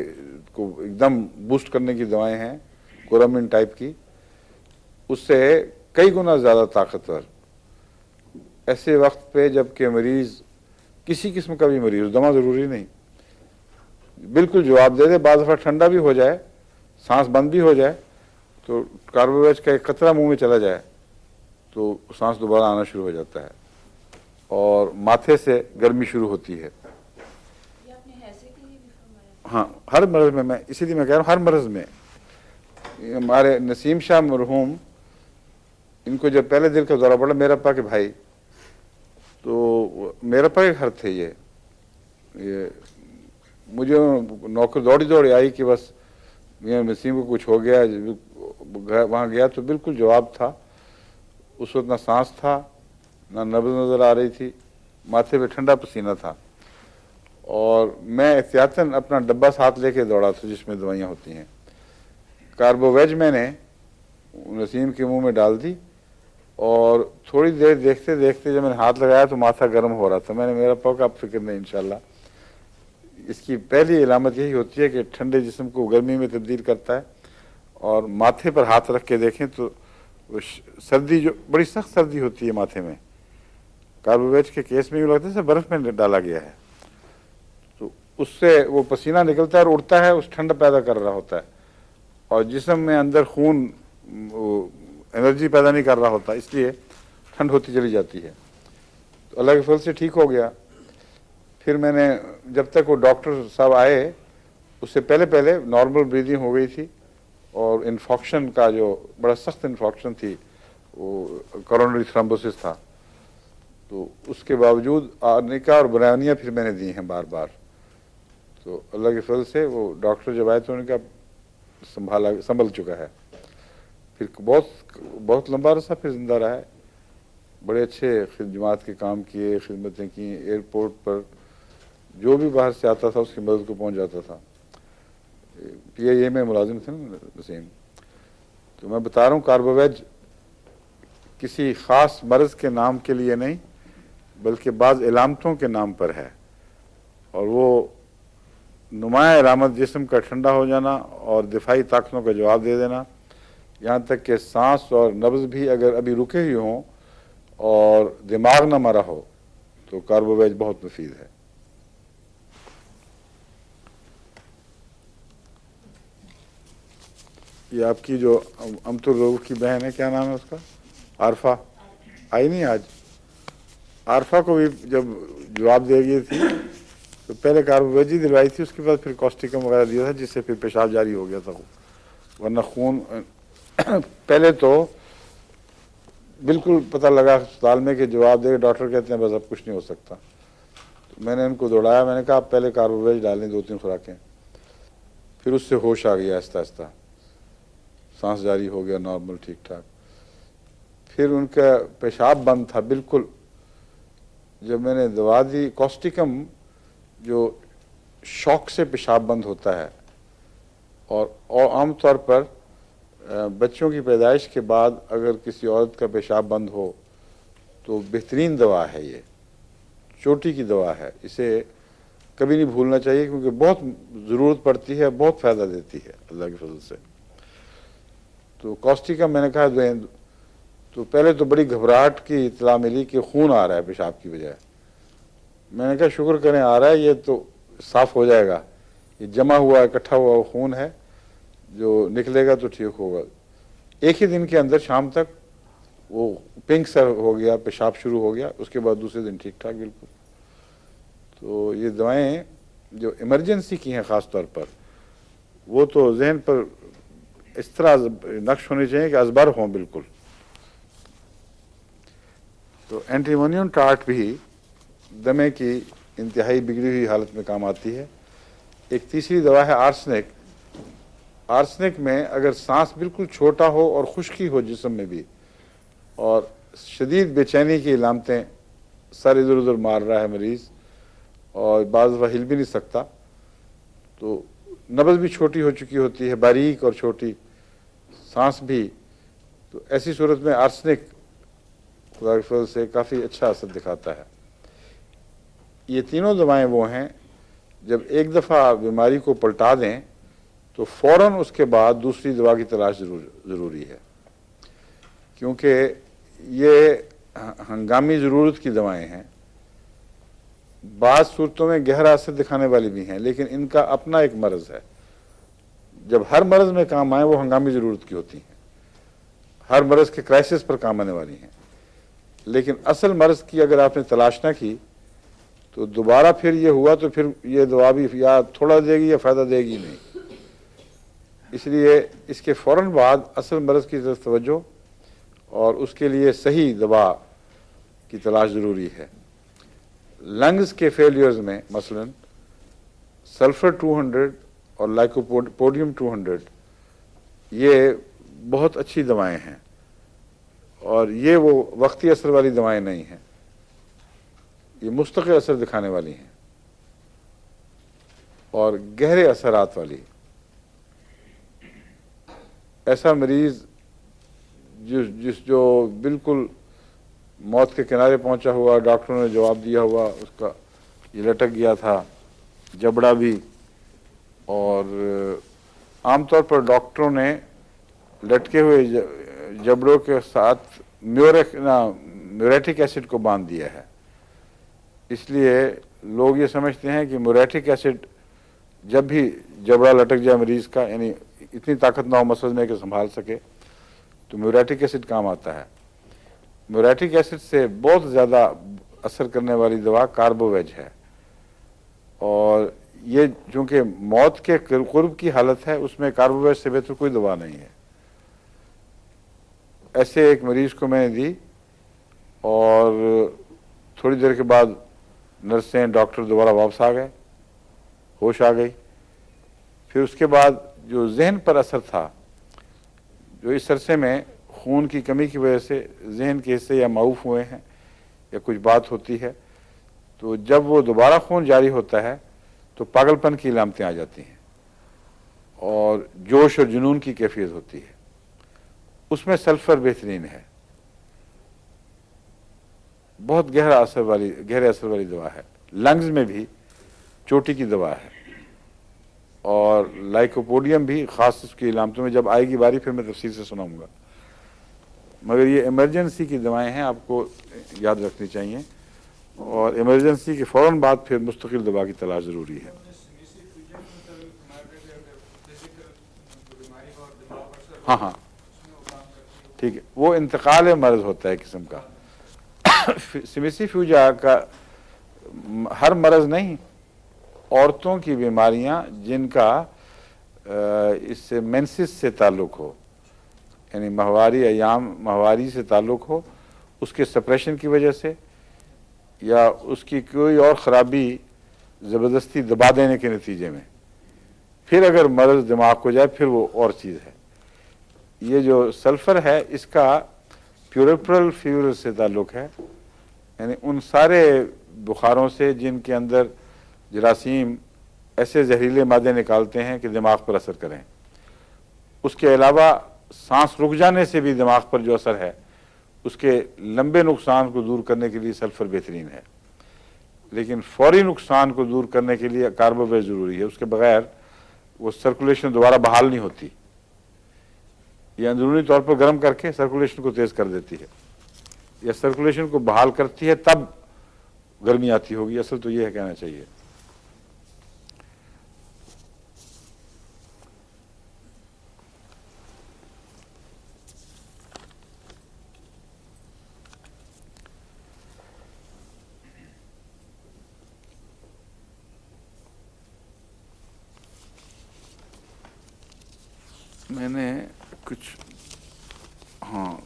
को एकदम बूस्ट करने की दवाएं हैं कोरामिन टाइप की, उससे कई गुना ज़्यादा ताकतवर। ऐसे वक्त पे जबकि मरीज़ किसी किस्म का भी मरीज़, दवा ज़रूरी नहीं, बिल्कुल जवाब दे दे, बाद दफ़ा ठंडा भी हो जाए, सांस बंद भी हो जाए तो कार्बोवेज का एक कतरा मुंह में चला जाए तो सांस दोबारा आना शुरू हो जाता है और माथे से गर्मी शुरू होती है। ये आपने हैज़े के लिए भी फरमाया? हाँ, हर मर्ज़ में, मैं इसीलिए मैं कह रहा हूँ हर मर्ज़ में। हमारे नसीम शाह मरहूम, इनको जब पहले दिल का दौरा पड़ा, मेरप्पा के भाई, तो मेरप्पा के घर थे ये मुझे नौकर दौड़ी दौड़ी आई कि बस मियां नसीम को कुछ हो गया। वहाँ गया तो बिल्कुल जवाब था, उस वक्त ना सांस था ना नब्ज़ नज़र आ रही थी, माथे पे ठंडा पसीना था और मैं एहतियातन अपना डब्बा साथ लेके दौड़ा था जिसमें दवाइयाँ होती हैं। कार्बोवेज मैंने नसीम के मुंह में डाल दी और थोड़ी देर देखते देखते जब मैंने हाथ लगाया तो माथा गर्म हो रहा था। मैंने मेरा पका, आप फिक्र नहीं, इंशाल्लाह। इसकी पहली इलामत यही होती है कि ठंडे जिस्म को गर्मी में तब्दील करता है और माथे पर हाथ रख के देखें तो सर्दी, जो बड़ी सख्त सर्दी होती है माथे में, कार्बोवेज के केस में यूँ लगता है जैसे बर्फ़ में डाला गया है, तो उससे वो पसीना निकलता है और उड़ता है, उस ठंड पैदा कर रहा होता है और जिस्म में अंदर खून एनर्जी पैदा नहीं कर रहा होता, इसलिए ठंड होती चली जाती है। तो अल्लाह के फजल से ठीक हो गया। फिर मैंने, जब तक वो डॉक्टर साहब आए उससे पहले पहले नॉर्मल ब्रीदिंग हो गई थी और इन्फेक्शन का जो बड़ा सख्त इन्फेक्शन थी वो कोरोनरी थ्रोम्बोसिस था, तो उसके बावजूद आने का और बयानियाँ फिर मैंने दी हैं बार बार। तो अल्लाह के फजल से वो डॉक्टर जब आए तो उनका संभल चुका है। फिर बहुत लंबा अरसा फिर जिंदा रहा है, बड़े अच्छे खिदमत के काम किए, खिदमतें की, एयरपोर्ट पर जो भी बाहर से आता था उसकी मदद को पहुंच जाता था। PIA में मुलाजिम थे ना नसीम। तो मैं बता रहा हूँ कार्बोवेज किसी ख़ास मर्ज़ के नाम के लिए नहीं बल्कि बाज़ इलामतों के नाम पर है और वो नुमाया इलामत जिस्म का ठंडा हो जाना और दिफाई ताकतों का जवाब दे देना, यहाँ तक कि सांस और नब्ज़ भी अगर अभी रुके ही हों और दिमाग ना मरा हो तो कार्बोवेज बहुत मुफीद है। ये आपकी जो अमतुर रऊफ की बहन है, क्या नाम है उसका, आरफा, आई नहीं आज। आरफा को भी जब जवाब दे गई थी तो पहले कार्बोवेज ही दिलवाई थी, उसके बाद फिर कॉस्टिकम वगैरह दिया था जिससे फिर पेशाब जारी हो गया था, वरना खून पहले तो बिल्कुल पता लगा अस्पताल में कि जवाब दे, डॉक्टर कहते हैं बस अब कुछ नहीं हो सकता। तो मैंने उनको दौड़ाया, मैंने कहा आप पहले कार्बोवेज डालें 2-3 खुराकें, फिर उससे होश आ गया, आहिस्ता आहिस्ता सांस जारी हो गया नॉर्मल ठीक ठाक। फिर उनका पेशाब बंद था बिल्कुल। जब मैंने दवा दी कॉस्टिकम, जो शॉक से पेशाब बंद होता है और आम तौर पर बच्चों की पैदाइश के बाद अगर किसी औरत का पेशाब बंद हो तो बेहतरीन दवा है, ये चोटी की दवा है, इसे कभी नहीं भूलना चाहिए क्योंकि बहुत ज़रूरत पड़ती है, बहुत फ़ायदा देती है अल्लाह के फजल से। तो कॉस्टिकम मैंने कहा दें, तो पहले तो बड़ी घबराहट की इतला मिली कि खून आ रहा है पेशाब की बजाय। मैंने कहा शुक्र करें आ रहा है, ये तो साफ़ हो जाएगा, ये जमा हुआ इकट्ठा हुआ खून है, जो निकलेगा तो ठीक होगा। एक ही दिन के अंदर शाम तक वो पिंक सर हो गया, पेशाब शुरू हो गया, उसके बाद दूसरे दिन ठीक ठाक बिल्कुल। तो ये दवाएं जो इमरजेंसी की हैं ख़ास तौर पर, वो तो जहन पर इस तरह नक्श होने चाहिए कि अजबर हों बिल्कुल। तो एंटीमोनियम टार्ट भी दमे की इंतहाई बिगड़ी हुई हालत में काम आती है। एक तीसरी दवा है आर्सेनिक। आर्सेनिक में अगर सांस बिल्कुल छोटा हो और खुश्की हो जिस्म में भी, और शदीद बेचैनी की इलामतें, सर इधर उधर मार रहा है मरीज़ और बाज़ दफ़ा हिल भी नहीं सकता, तो नब्ज़ भी छोटी हो चुकी होती है, बारीक और छोटी सांस भी, तो ऐसी सूरत में आर्सेनिक खुदा के फजल से काफ़ी अच्छा असर दिखाता है। ये तीनों दवाएं वो हैं जब एक दफ़ा बीमारी को पलटा दें तो फ़ौरन उसके बाद दूसरी दवा की तलाश ज़रूरी है, क्योंकि ये हंगामी ज़रूरत की दवाएं हैं। बाज़ सूरतों में गहरा असर दिखाने वाली भी हैं, लेकिन इनका अपना एक मर्ज़ है। जब हर मर्ज़ में काम आए वो हंगामी ज़रूरत की होती हैं, हर मर्ज़ के क्राइसिस पर काम आने वाली हैं। लेकिन असल मर्ज़ की अगर आपने तलाश ना की तो दोबारा फिर ये हुआ तो फिर ये दवा भी या थोड़ा देगी या फ़ायदा देगी नहीं। इसलिए इसके फ़ौरन बाद असल मर्ज़ की तरफ तवज्जो और उसके लिए सही दवा की तलाश ज़रूरी है। लंग्स के फेलियर्स में मसलन सल्फ़र 200 और लाइकोपोडियम 200 ये बहुत अच्छी दवाएं हैं, और ये वो वक्ती असर वाली दवाएं नहीं हैं, ये मुस्तक़िल असर दिखाने वाली हैं और गहरे असरात वाली। ऐसा मरीज़ जो बिल्कुल मौत के किनारे पहुंचा हुआ, डॉक्टरों ने जवाब दिया हुआ, उसका ये लटक गया था जबड़ा भी, और आमतौर पर डॉक्टरों ने लटके हुए जबड़ों के साथ म्यूरेटिक एसिड को बांध दिया है। इसलिए लोग ये समझते हैं कि म्यूरेटिक एसिड जब भी जबड़ा लटक जाए मरीज़ का, यानी इतनी ताकत ना हो मसल में कि संभाल सके, तो म्यूरेटिक एसिड काम आता है। म्यूरेटिक एसिड से बहुत ज़्यादा असर करने वाली दवा कार्बोवेज है, और ये चूँकि मौत के कुर्ब की हालत है, उसमें कार्बोवेज से बेहतर कोई दवा नहीं है। ऐसे एक मरीज़ को मैंने दी और थोड़ी देर के बाद नर्सें डॉक्टर दोबारा वापस आ गए, होश आ गई। फिर उसके बाद जो जहन पर असर था, जो इस अरसे में खून की कमी की वजह से जहन के हिस्से या माऊफ हुए हैं या कुछ बात होती है, तो जब वो दोबारा खून जारी होता है तो पागलपन की इलामतें आ जाती हैं और जोश और जुनून की कैफियत होती है। उसमें सल्फ़र बेहतरीन है, बहुत गहरे असर वाली दवा है। लंग्स में भी चोटी की दवा है, और लाइकोपोडियम भी ख़ास उसकी इलामतों में जब आएगी बारी फिर मैं तफसील से सुनाऊंगा। मगर ये इमरजेंसी की दवाएं हैं, आपको याद रखनी चाहिए, और इमरजेंसी के फ़ौरन बाद फिर मुस्तकिल दवा की तलाश ज़रूरी है। हाँ हाँ ठीक है, वो इंतकाल मर्ज़ होता है किस्म का। सिमिसीफ्यूजा का हर मर्ज़ नहीं, औरतों की बीमारियां जिनका इससे मेंसिस से ताल्लुक़ हो, यानी माहवारी से ताल्लुक़ हो, उसके सप्रेशन की वजह से या उसकी कोई और ख़राबी ज़बरदस्ती दबा देने के नतीजे में, फिर अगर मर्ज़ दिमाग को जाए फिर वो और चीज़ है। ये जो सल्फ़र है इसका प्यूरल फीवर से ताल्लुक़ है, यानी उन सारे बुखारों से जिनके अंदर जरासीम ऐसे जहरीले मादे निकालते हैं कि दिमाग पर असर करें। उसके अलावा सांस रुक जाने से भी दिमाग पर जो असर है, उसके लंबे नुकसान को दूर करने के लिए सल्फ़र बेहतरीन है, लेकिन फौरी नुकसान को दूर करने के लिए कार्बोवेज ज़रूरी है। उसके बगैर वो सर्कुलेशन दोबारा बहाल नहीं होती, ये अंदरूनी तौर पर गर्म करके सर्कुलेशन को तेज़ कर देती है, या सर्कुलेशन को बहाल करती है तब गर्मी आती होगी। असल तो ये है कहना चाहिए। मैंने कुछ हाँ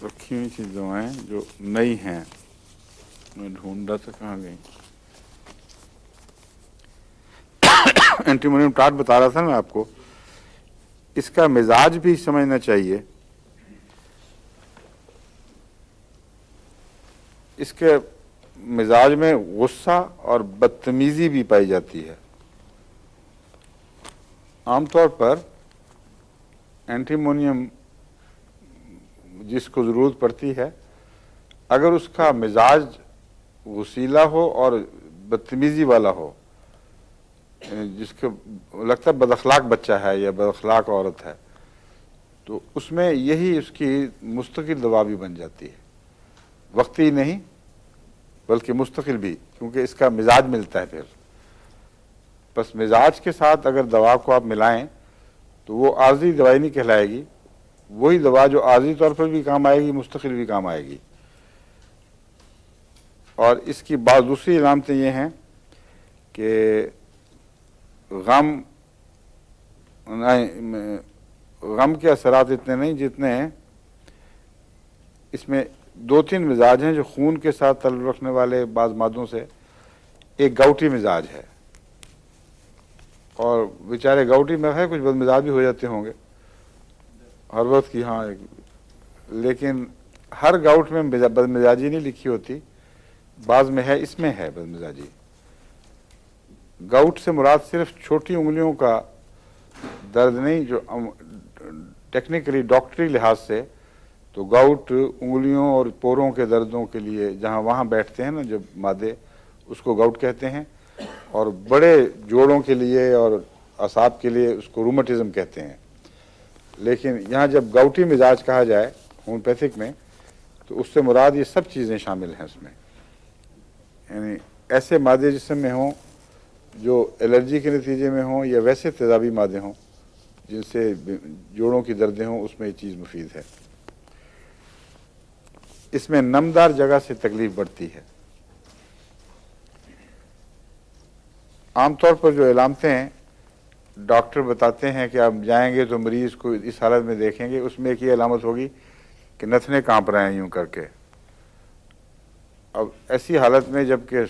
रखी हुई थी दवाएं जो नई हैं, मैं ढूंढ रहा था कहाँ गई। एंटीमोनियम टार्ट बता रहा था मैं आपको, इसका मिजाज भी समझना चाहिए। इसके मिजाज में गुस्सा और बदतमीजी भी पाई जाती है। आमतौर पर एंटीमोनियम जिसको ज़रूरत पड़ती है, अगर उसका मिजाज गुस्सीला हो और बदतमीजी वाला हो, जिसको लगता है बदअखलाक बच्चा है या बदअखलाक औरत है, तो उसमें यही उसकी मुस्तकिल दवा भी बन जाती है। वक्ती नहीं बल्कि मुस्तकिल भी, क्योंकि इसका मिजाज मिलता है। फिर बस मिजाज के साथ अगर दवा को आप मिलाएं तो वो आर्जी दवाई नहीं कहलाएगी, वही दवा जो आर्जी तौर पर भी काम आएगी, मुस्तकिल भी काम आएगी। और इसकी बात दूसरी अलामतें ये हैं कि गम के असरात इतने नहीं जितने इसमें दो तीन मिजाज हैं जो खून के साथ ताल्लुक़ रखने वाले बाज़ मादों से। एक गाउटी मिजाज है, और बेचारे गाउटी में है कुछ बदमिजाज भी हो जाते होंगे हर वक्त की, हाँ, लेकिन हर गाउट में बदमिजाजी नहीं लिखी होती, बाज़ में है, इसमें है बदमिजाजी। गाउट से मुराद सिर्फ छोटी उंगलियों का दर्द नहीं, जो टेक्निकली डॉक्टरी लिहाज से तो गाउट उंगलियों और पोरों के दर्दों के लिए जहाँ वहाँ बैठते हैं ना जब मादे, उसको गाउट कहते हैं। और बड़े जोड़ों के लिए और असाब के लिए उसको रूमेटिज्म कहते हैं। लेकिन यहाँ जब गाउटी मिजाज कहा जाए होम्योपैथिक में, तो उससे मुराद ये सब चीज़ें शामिल हैं उसमें। यानी ऐसे मादे जिस्म में हों जो एलर्जी के नतीजे में हों, या वैसे तेज़ाबी मादे हों जिनसे जोड़ों की दर्दें हों, उसमें ये चीज़ मुफीद है। इसमें नमदार जगह से तकलीफ बढ़ती है। आमतौर पर जो अलामतें हैं डॉक्टर बताते हैं कि आप जाएंगे तो मरीज़ को इस हालत में देखेंगे, उसमें एक ये अलामत होगी कि नथने कांप रहे हैं यूं करके। अब ऐसी हालत में जबकि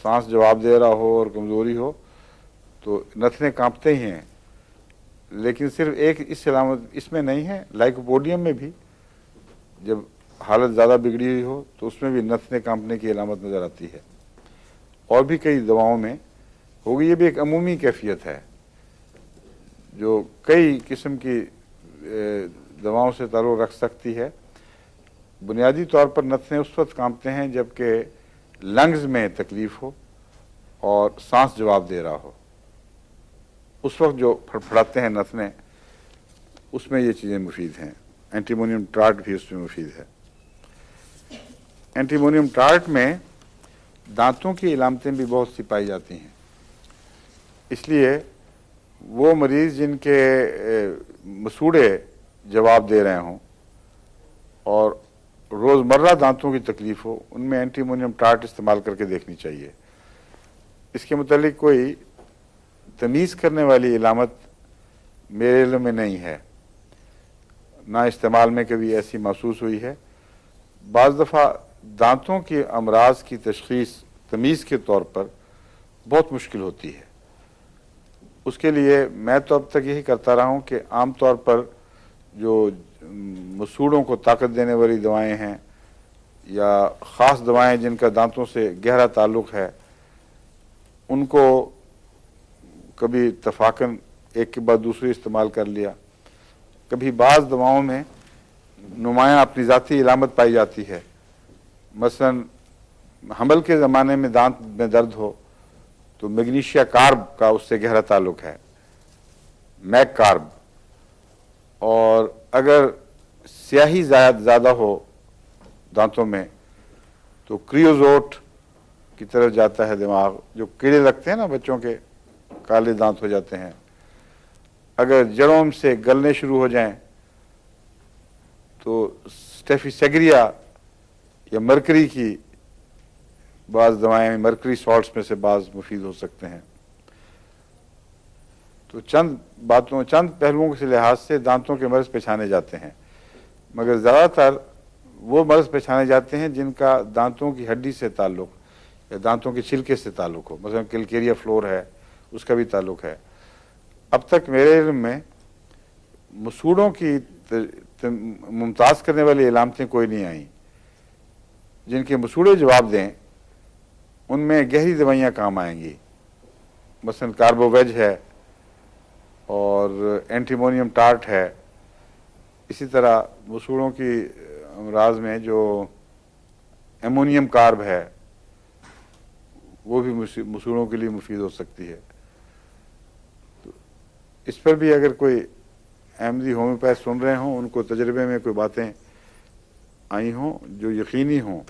सांस जवाब दे रहा हो और कमज़ोरी हो तो नथने कांपते ही हैं। लेकिन सिर्फ एक इस अलामत इसमें नहीं है, लाइकोपोडियम में भी जब हालत ज़्यादा बिगड़ी हुई हो तो उसमें भी नथने कांपने की अलामत नज़र आती है। और भी कई दवाओं में होगी। ये भी एक अमूमी कैफियत है जो कई किस्म की दवाओं से ताल्लुक़ रख सकती है। बुनियादी तौर पर नथने उस वक्त कांपते हैं जबकि लंग्स में तकलीफ़ हो और सांस जवाब दे रहा हो, उस वक्त जो फड़फड़ाते हैं नथने, उसमें ये चीज़ें मुफीद हैं। एंटीमोनियम टार्ट भी उसमें मुफीद है। एंटीमोनियम टार्ट में दांतों की अलामतें भी बहुत सी पाई जाती हैं। इसलिए वो मरीज़ जिनके मसूड़े जवाब दे रहे हों और रोज़मर्रा दांतों की तकलीफ़ हो, उनमें एंटीमोनियम टार्ट इस्तेमाल करके देखनी चाहिए। इसके मुतालिक कोई तमीज़ करने वाली अलामत मेरे इल्म में नहीं है, ना इस्तेमाल में कभी ऐसी महसूस हुई है। बाज़ दफ़ा दांतों के अमराज की तशख़ीस तमीज़ के तौर पर बहुत मुश्किल होती है। उसके लिए मैं तो अब तक यही करता रहा हूँ कि आम तौर पर जो मसूड़ों को ताकत देने वाली दवाएं हैं या ख़ास दवाएं जिनका दांतों से गहरा ताल्लुक़ है, उनको कभी इत्तफ़ाक़न एक के बाद दूसरी इस्तेमाल कर लिया। कभी बाज़ दवाओं में नुमायाँ अपनी ज़ाती इलामत पाई जाती है। मसलन हमल के ज़माने में दांत में दर्द हो तो मैग्नीशिया कार्ब का उससे गहरा ताल्लुक़ है, मैग कार्ब। और अगर स्याही ज़्यादा हो दांतों में तो क्रियोजोट की तरफ जाता है दिमाग। जो कीड़े लगते हैं ना बच्चों के, काले दांत हो जाते हैं, अगर जड़ों से गलने शुरू हो जाएं तो स्टेफिसेग्रिया या मरकरी की बाज़ दवाएं, मरकरी सॉल्ट्स में से बाज़ मुफीद हो सकते हैं। तो चंद पहलुओं के लिहाज से दांतों के मर्ज पहचाने जाते हैं, मगर ज़्यादातर वो मर्ज पहचाने जाते हैं जिनका दांतों की हड्डी से ताल्लुक़ या दांतों के छिलके से ताल्लुक़ हो। मसलन कैलकेरिया फ्लोर है, उसका भी ताल्लुक़ है। अब तक मेरे इल्म में मसूड़ों की मुमताज़ करने वाली इलामतें कोई नहीं आई। जिनके मसूड़े जवाब दें उनमें गहरी दवाइयाँ काम आएंगी, मसलन कार्बोवेज है और एंटीमोनियम टार्ट है। इसी तरह मसूड़ों की अमराज में जो एमोनियम कार्ब है वो भी मसूड़ों के लिए मुफीद हो सकती है। तो इस पर भी अगर कोई अहमदी होम्योपैथ सुन रहे हों, उनको तजर्बे में कोई बातें आई हों जो यकीनी हों।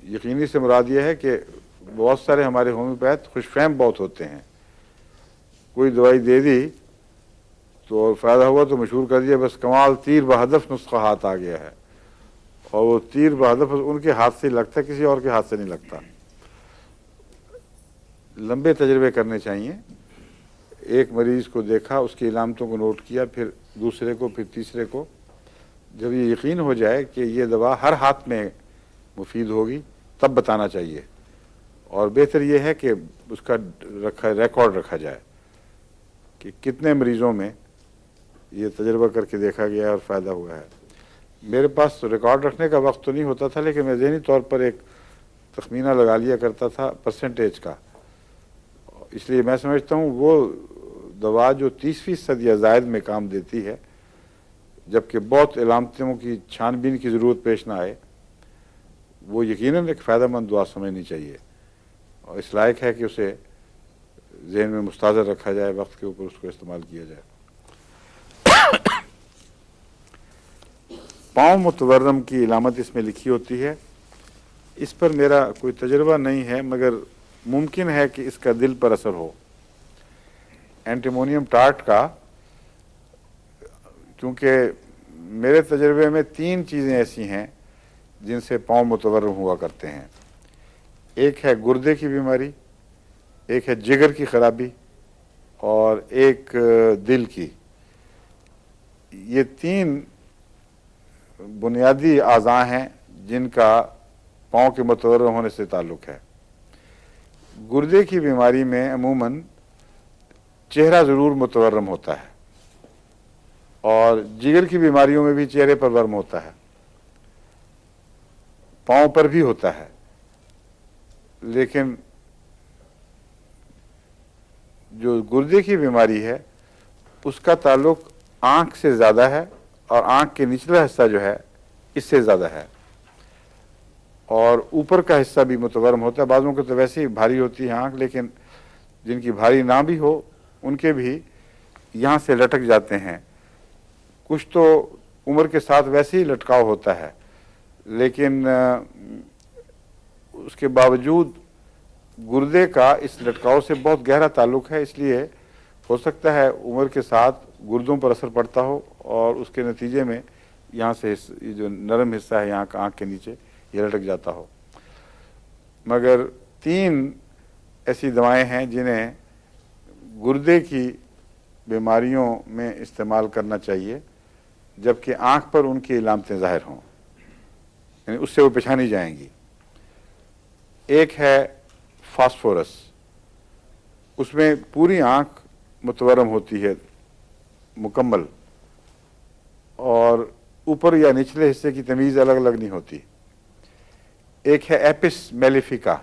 यकीनी से मुराद ये है कि बहुत सारे हमारे होम्योपैथ खुशफहम बहुत होते हैं। कोई दवाई दे दी तो फ़ायदा हुआ तो मशहूर कर दिया, बस कमाल तीर बहदफ नुस्खा हाथ आ गया है, और वो तीर बहदफ उनके हाथ से लगता है, किसी और के हाथ से नहीं लगता। लंबे तजर्बे करने चाहिए। एक मरीज़ को देखा, उसकी इलामतों को नोट किया, फिर दूसरे को, फिर तीसरे को। जब ये यकीन हो जाए कि ये दवा हर हाथ में मुफीद होगी तब बताना चाहिए, और बेहतर ये है कि उसका रिकॉर्ड रखा जाए कि कितने मरीज़ों में ये तजर्बा करके देखा गया है और फ़ायदा हुआ है। मेरे पास रिकॉर्ड रखने का वक्त तो नहीं होता था, लेकिन मैं ज़हनी तौर पर एक तखमीना लगा लिया करता था परसेंटेज का। इसलिए मैं समझता हूँ वो दवा जो 30% या ज़ायद में काम देती है, जबकि बहुत इलामतों की छानबीन की ज़रूरत पेश ना आए, वो यकीनन एक फ़ायदेमंद दुआ समझनी चाहिए, और इस लायक है कि उसे ज़हन में मुस्ताज़र रखा जाए, वक्त के ऊपर उसको इस्तेमाल किया जाए। पाँव मुतवर्रम की इलामत इसमें लिखी होती है। इस पर मेरा कोई तजर्बा नहीं है, मगर मुमकिन है कि इसका दिल पर असर हो। एंटीमोनियम टार्ट का, क्योंकि मेरे तजर्बे में 3 चीज़ें ऐसी हैं जिनसे पाँव मुतवर्रम हुआ करते हैं। एक है गुर्दे की बीमारी, एक है जिगर की ख़राबी, और एक दिल की। ये 3 बुनियादी आज़ा हैं जिनका पाँव के मुतवर्रम होने से ताल्लुक़ है। गुर्दे की बीमारी में अमूमन चेहरा ज़रूर मुतवर्रम होता है, और जिगर की बीमारियों में भी चेहरे पर वर्म होता है, पाँव पर भी होता है। लेकिन जो गुर्दे की बीमारी है उसका ताल्लुक़ आँख से ज़्यादा है, और आँख के निचला हिस्सा जो है इससे ज़्यादा है, और ऊपर का हिस्सा भी मुतवर्रम होता है। बाज़ों को तो वैसे ही भारी होती है आँख, लेकिन जिनकी भारी ना भी हो उनके भी यहाँ से लटक जाते हैं। कुछ तो उम्र के साथ वैसे ही लटकाव होता है, लेकिन उसके बावजूद गुर्दे का इस लटकाव से बहुत गहरा ताल्लुक़ है। इसलिए हो सकता है उम्र के साथ गुर्दों पर असर पड़ता हो, और उसके नतीजे में यहाँ से ये जो नरम हिस्सा है यहाँ का आँख के नीचे ये लटक जाता हो। मगर 3 ऐसी दवाएं हैं जिन्हें गुर्दे की बीमारियों में इस्तेमाल करना चाहिए, जबकि आँख पर उनकी इलामतें ज़ाहिर हों, यानी उससे वो पहचानी जाएंगी। एक है फास्फोरस, उसमें पूरी आँख मुतवर्रम होती है मुकम्मल, और ऊपर या निचले हिस्से की तमीज़ अलग अलग नहीं होती। एक है एपिस मेलिफिका,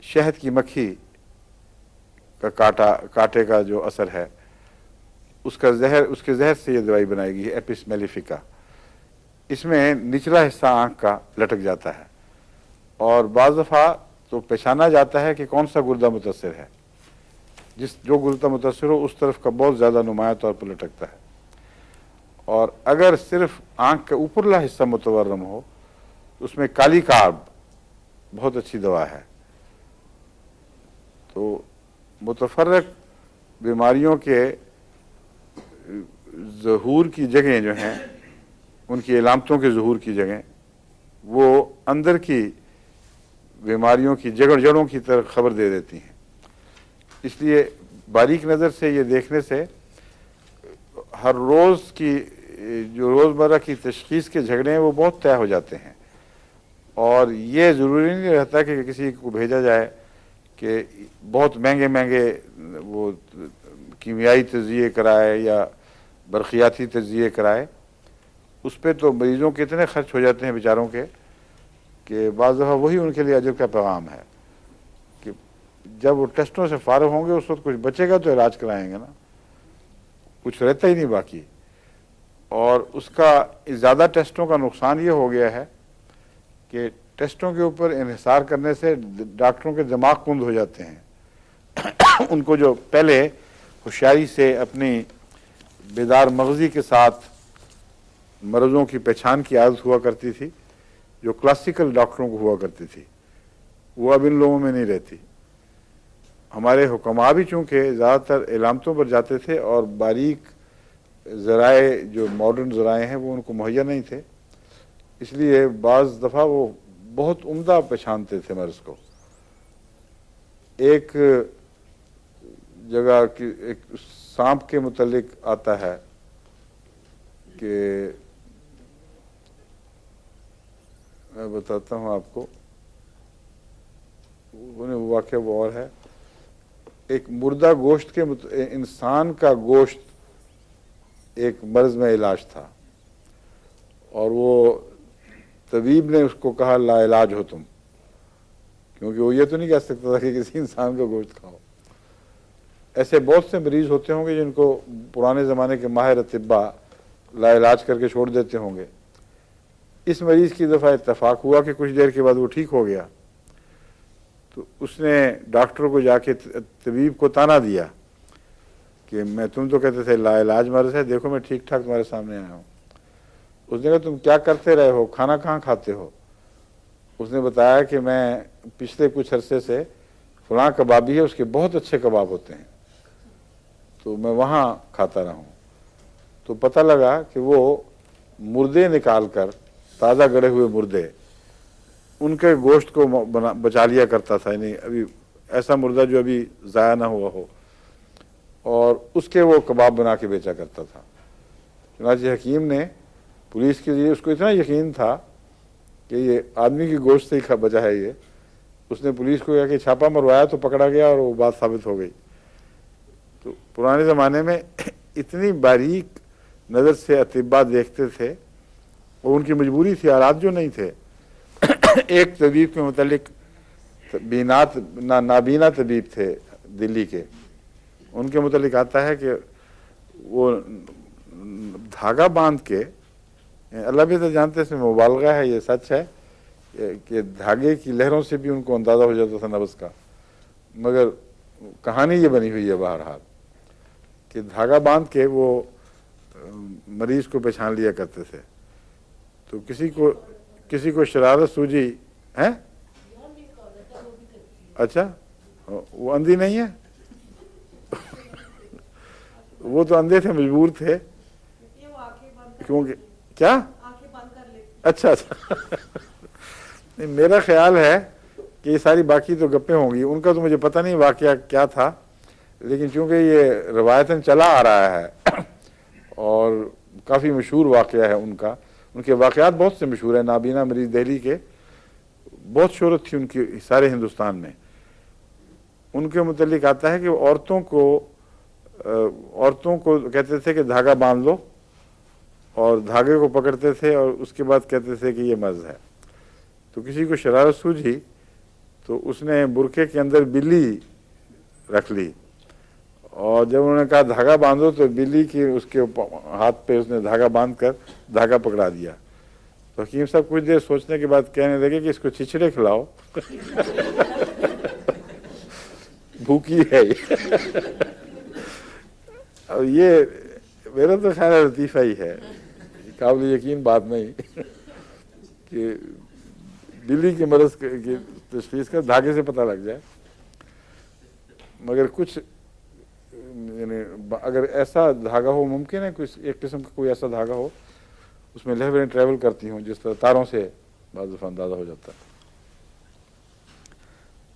शहद की मक्खी का कांटे का जो असर है उसके जहर से ये दवाई बनाएगी, एपिस मेलिफिका। इसमें निचला हिस्सा आँख का लटक जाता है, और बाज़ दफ़ा तो पहचाना जाता है कि कौन सा गुर्दा मुतासिर है। जो गुर्दा मुतासिर हो उस तरफ का बहुत ज़्यादा नुमाया तौर पर लटकता है, और अगर सिर्फ आँख का ऊपरला हिस्सा मुतवर्रम हो तो उसमें काली कार्ब बहुत अच्छी दवा है। तो मुतफर्रक बीमारियों के ज़हूर की जगह जो हैं, उनकी इलामतों के ज़हूर की जगह, वो अंदर की बीमारियों की जड़ों की तरफ खबर दे देती हैं। इसलिए बारीक नज़र से ये देखने से हर रोज़ की जो रोज़मर्रा की तशखीस के झगड़े हैं वो बहुत तय हो जाते हैं। और ये ज़रूरी नहीं रहता कि किसी को भेजा जाए कि बहुत महंगे महंगे वो कीमियाई तज़किये कराए या बरक़ियाती तज़किये कराए। उस पर तो मरीज़ों के इतने खर्च हो जाते हैं बेचारों के कि बाज़ दफ़ा वही उनके लिए अजर का पैगाम है कि जब वो टेस्टों से फ़ारिग होंगे उस वक्त कुछ बचेगा तो इलाज कराएंगे ना, कुछ रहता ही नहीं बाकी। और उसका ज़्यादा टेस्टों का नुकसान ये हो गया है कि टेस्टों के ऊपर इन्हिसार करने से डॉक्टरों के दिमाग कुंद हो जाते हैं। उनको जो पहले होशियारी से अपनी बेदार मगज़ी के साथ मरीज़ों की पहचान की आदत हुआ करती थी, जो क्लासिकल डॉक्टरों को हुआ करती थी, वो अब इन लोगों में नहीं रहती। हमारे हुक्मा भी चूँकि ज़्यादातर इलामतों पर जाते थे और बारीक ज़राए जो मॉडर्न ज़राए हैं वो उनको मुहैया नहीं थे, इसलिए बाज़ दफ़ा वो बहुत उम्दा पहचानते थे मर्ज़ को। एक जगह की एक सांप के मुतल्लिक आता है कि मैं बताता हूँ आपको, वो वाक़या वो और है। एक मुर्दा गोश्त के इंसान का गोश्त एक मर्ज़ में इलाज था और वो तबीब ने उसको कहा ला इलाज हो तुम, क्योंकि वो ये तो नहीं कह सकता था कि किसी इंसान का गोश्त खाओ। ऐसे बहुत से मरीज़ होते होंगे जिनको पुराने ज़माने के माहिर अतिब्बा ला इलाज करके छोड़ देते होंगे। इस मरीज़ की दफ़ा इत्तफाक हुआ कि कुछ देर के बाद वो ठीक हो गया, तो उसने डॉक्टर को जाके तबीब को ताना दिया कि मैं तुम तो कहते थे ला इलाज मर्ज़ है, देखो मैं ठीक ठाक तुम्हारे सामने आया हूँ। उसने कहा तुम क्या करते रहे हो, खाना कहाँ खाते हो? उसने बताया कि मैं पिछले कुछ अरसे से फलां कबाबी है, उसके बहुत अच्छे कबाब होते हैं, तो मैं वहाँ खाता रहा हूँ। तो पता लगा कि वो मुर्दे निकाल कर, ताज़ा गड़े हुए मुर्दे, उनके गोश्त को बचा लिया करता था, यानी अभी ऐसा मुर्दा जो अभी ज़ाया ना हुआ हो, और उसके वो कबाब बना के बेचा करता था। चुनांचे हकीम ने पुलिस के लिए, उसको इतना यकीन था कि ये आदमी की गोश्त से ही बचा है ये, उसने पुलिस को कहा कि छापा मरवाया तो पकड़ा गया और वो बात साबित हो गई। तो पुराने ज़माने में इतनी बारीक नज़र से अतिब्बा देखते थे, और उनकी मजबूरी थी, हालात जो नहीं थे। एक तबीब के मुतालिक नाबीना तबीब थे दिल्ली के, उनके मुतालिक आता है कि वो धागा बांध के, अल्लाह भी तो जानते हैं इसमें मुबालगा है, ये सच है कि धागे की लहरों से भी उनको अंदाज़ा हो जाता था नब्ज़ का, मगर कहानी ये बनी हुई है बहरहाल कि धागा बांध के वो मरीज़ को पहचान लिया करते थे। तो किसी को शरारत सूझी है, अच्छा वो अंधी नहीं है वो तो अंधे थे, मजबूर थे, क्योंकि क्या अच्छा नहीं, मेरा ख्याल है कि ये सारी बाकी तो गप्पे होंगी, उनका तो मुझे पता नहीं वाकया क्या था, लेकिन चूंकि ये रवायतन चला आ रहा है और काफ़ी मशहूर वाकया है उनका, उनके वाकयात बहुत से मशहूर हैं। नाबीना मरीज़ दिल्ली के, बहुत शोहरत थी उनकी सारे हिंदुस्तान में। उनके मुतल्लिक आता है कि औरतों को कहते थे कि धागा बांध लो, और धागे को पकड़ते थे और उसके बाद कहते थे कि ये मर्ज़ है। तो किसी को शरारत सूझी तो उसने बुरके के अंदर बिल्ली रख ली, और जब उन्होंने कहा धागा बांधो तो बिल्ली की उसके हाथ पे उसने धागा बांध कर धागा पकड़ा दिया। तो हकीम साहब कुछ देर सोचने के बाद कहने लगे कि इसको छिछड़े खिलाओ भूखी है और ये मेरा तो ख्याल लतीफ़ा ही है, काबिल यकीन बात नहीं कि बिल्ली के मर्ज़ की तशख़ीस का धागे से पता लग जाए। मगर कुछ यानी अगर ऐसा धागा हो, मुमकिन है कुछ एक किस्म का कोई ऐसा धागा हो, उसमें लहरें ट्रैवल करती हों, जिस तरह तारों से बाज़ दफ़ा अंदाज़ा हो जाता है।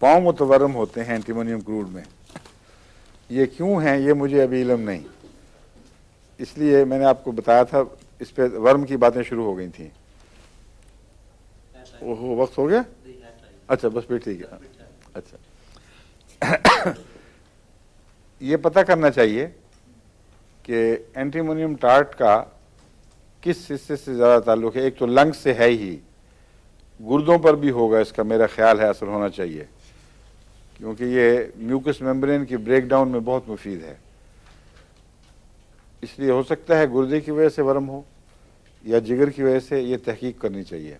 पाँव मुतवर्रम होते हैं एंटीमोनियम क्रूड में, یہ کیوں ہیں یہ مجھے ابھی علم نہیں، اس لیے میں نے آپ کو بتایا تھا اس پہ ورم کی باتیں شروع ہو گئی تھیں۔ وہ وقت ہو گیا؟ اچھا بس پھر ٹھیک ہے۔ اچھا یہ پتہ کرنا چاہیے کہ اینٹیمونیم ٹارٹ کا کس حصے سے زیادہ تعلق ہے۔ ایک تو لنگ سے ہے ہی، گردوں پر بھی ہوگا اس کا میرا خیال ہے، اثر ہونا چاہیے، کیونکہ یہ میوکس ممبرین کی بریک ڈاؤن میں بہت مفید ہے، اس لیے ہو سکتا ہے گردے کی وجہ سے ورم ہو یا جگر کی وجہ سے، یہ تحقیق کرنی چاہیے۔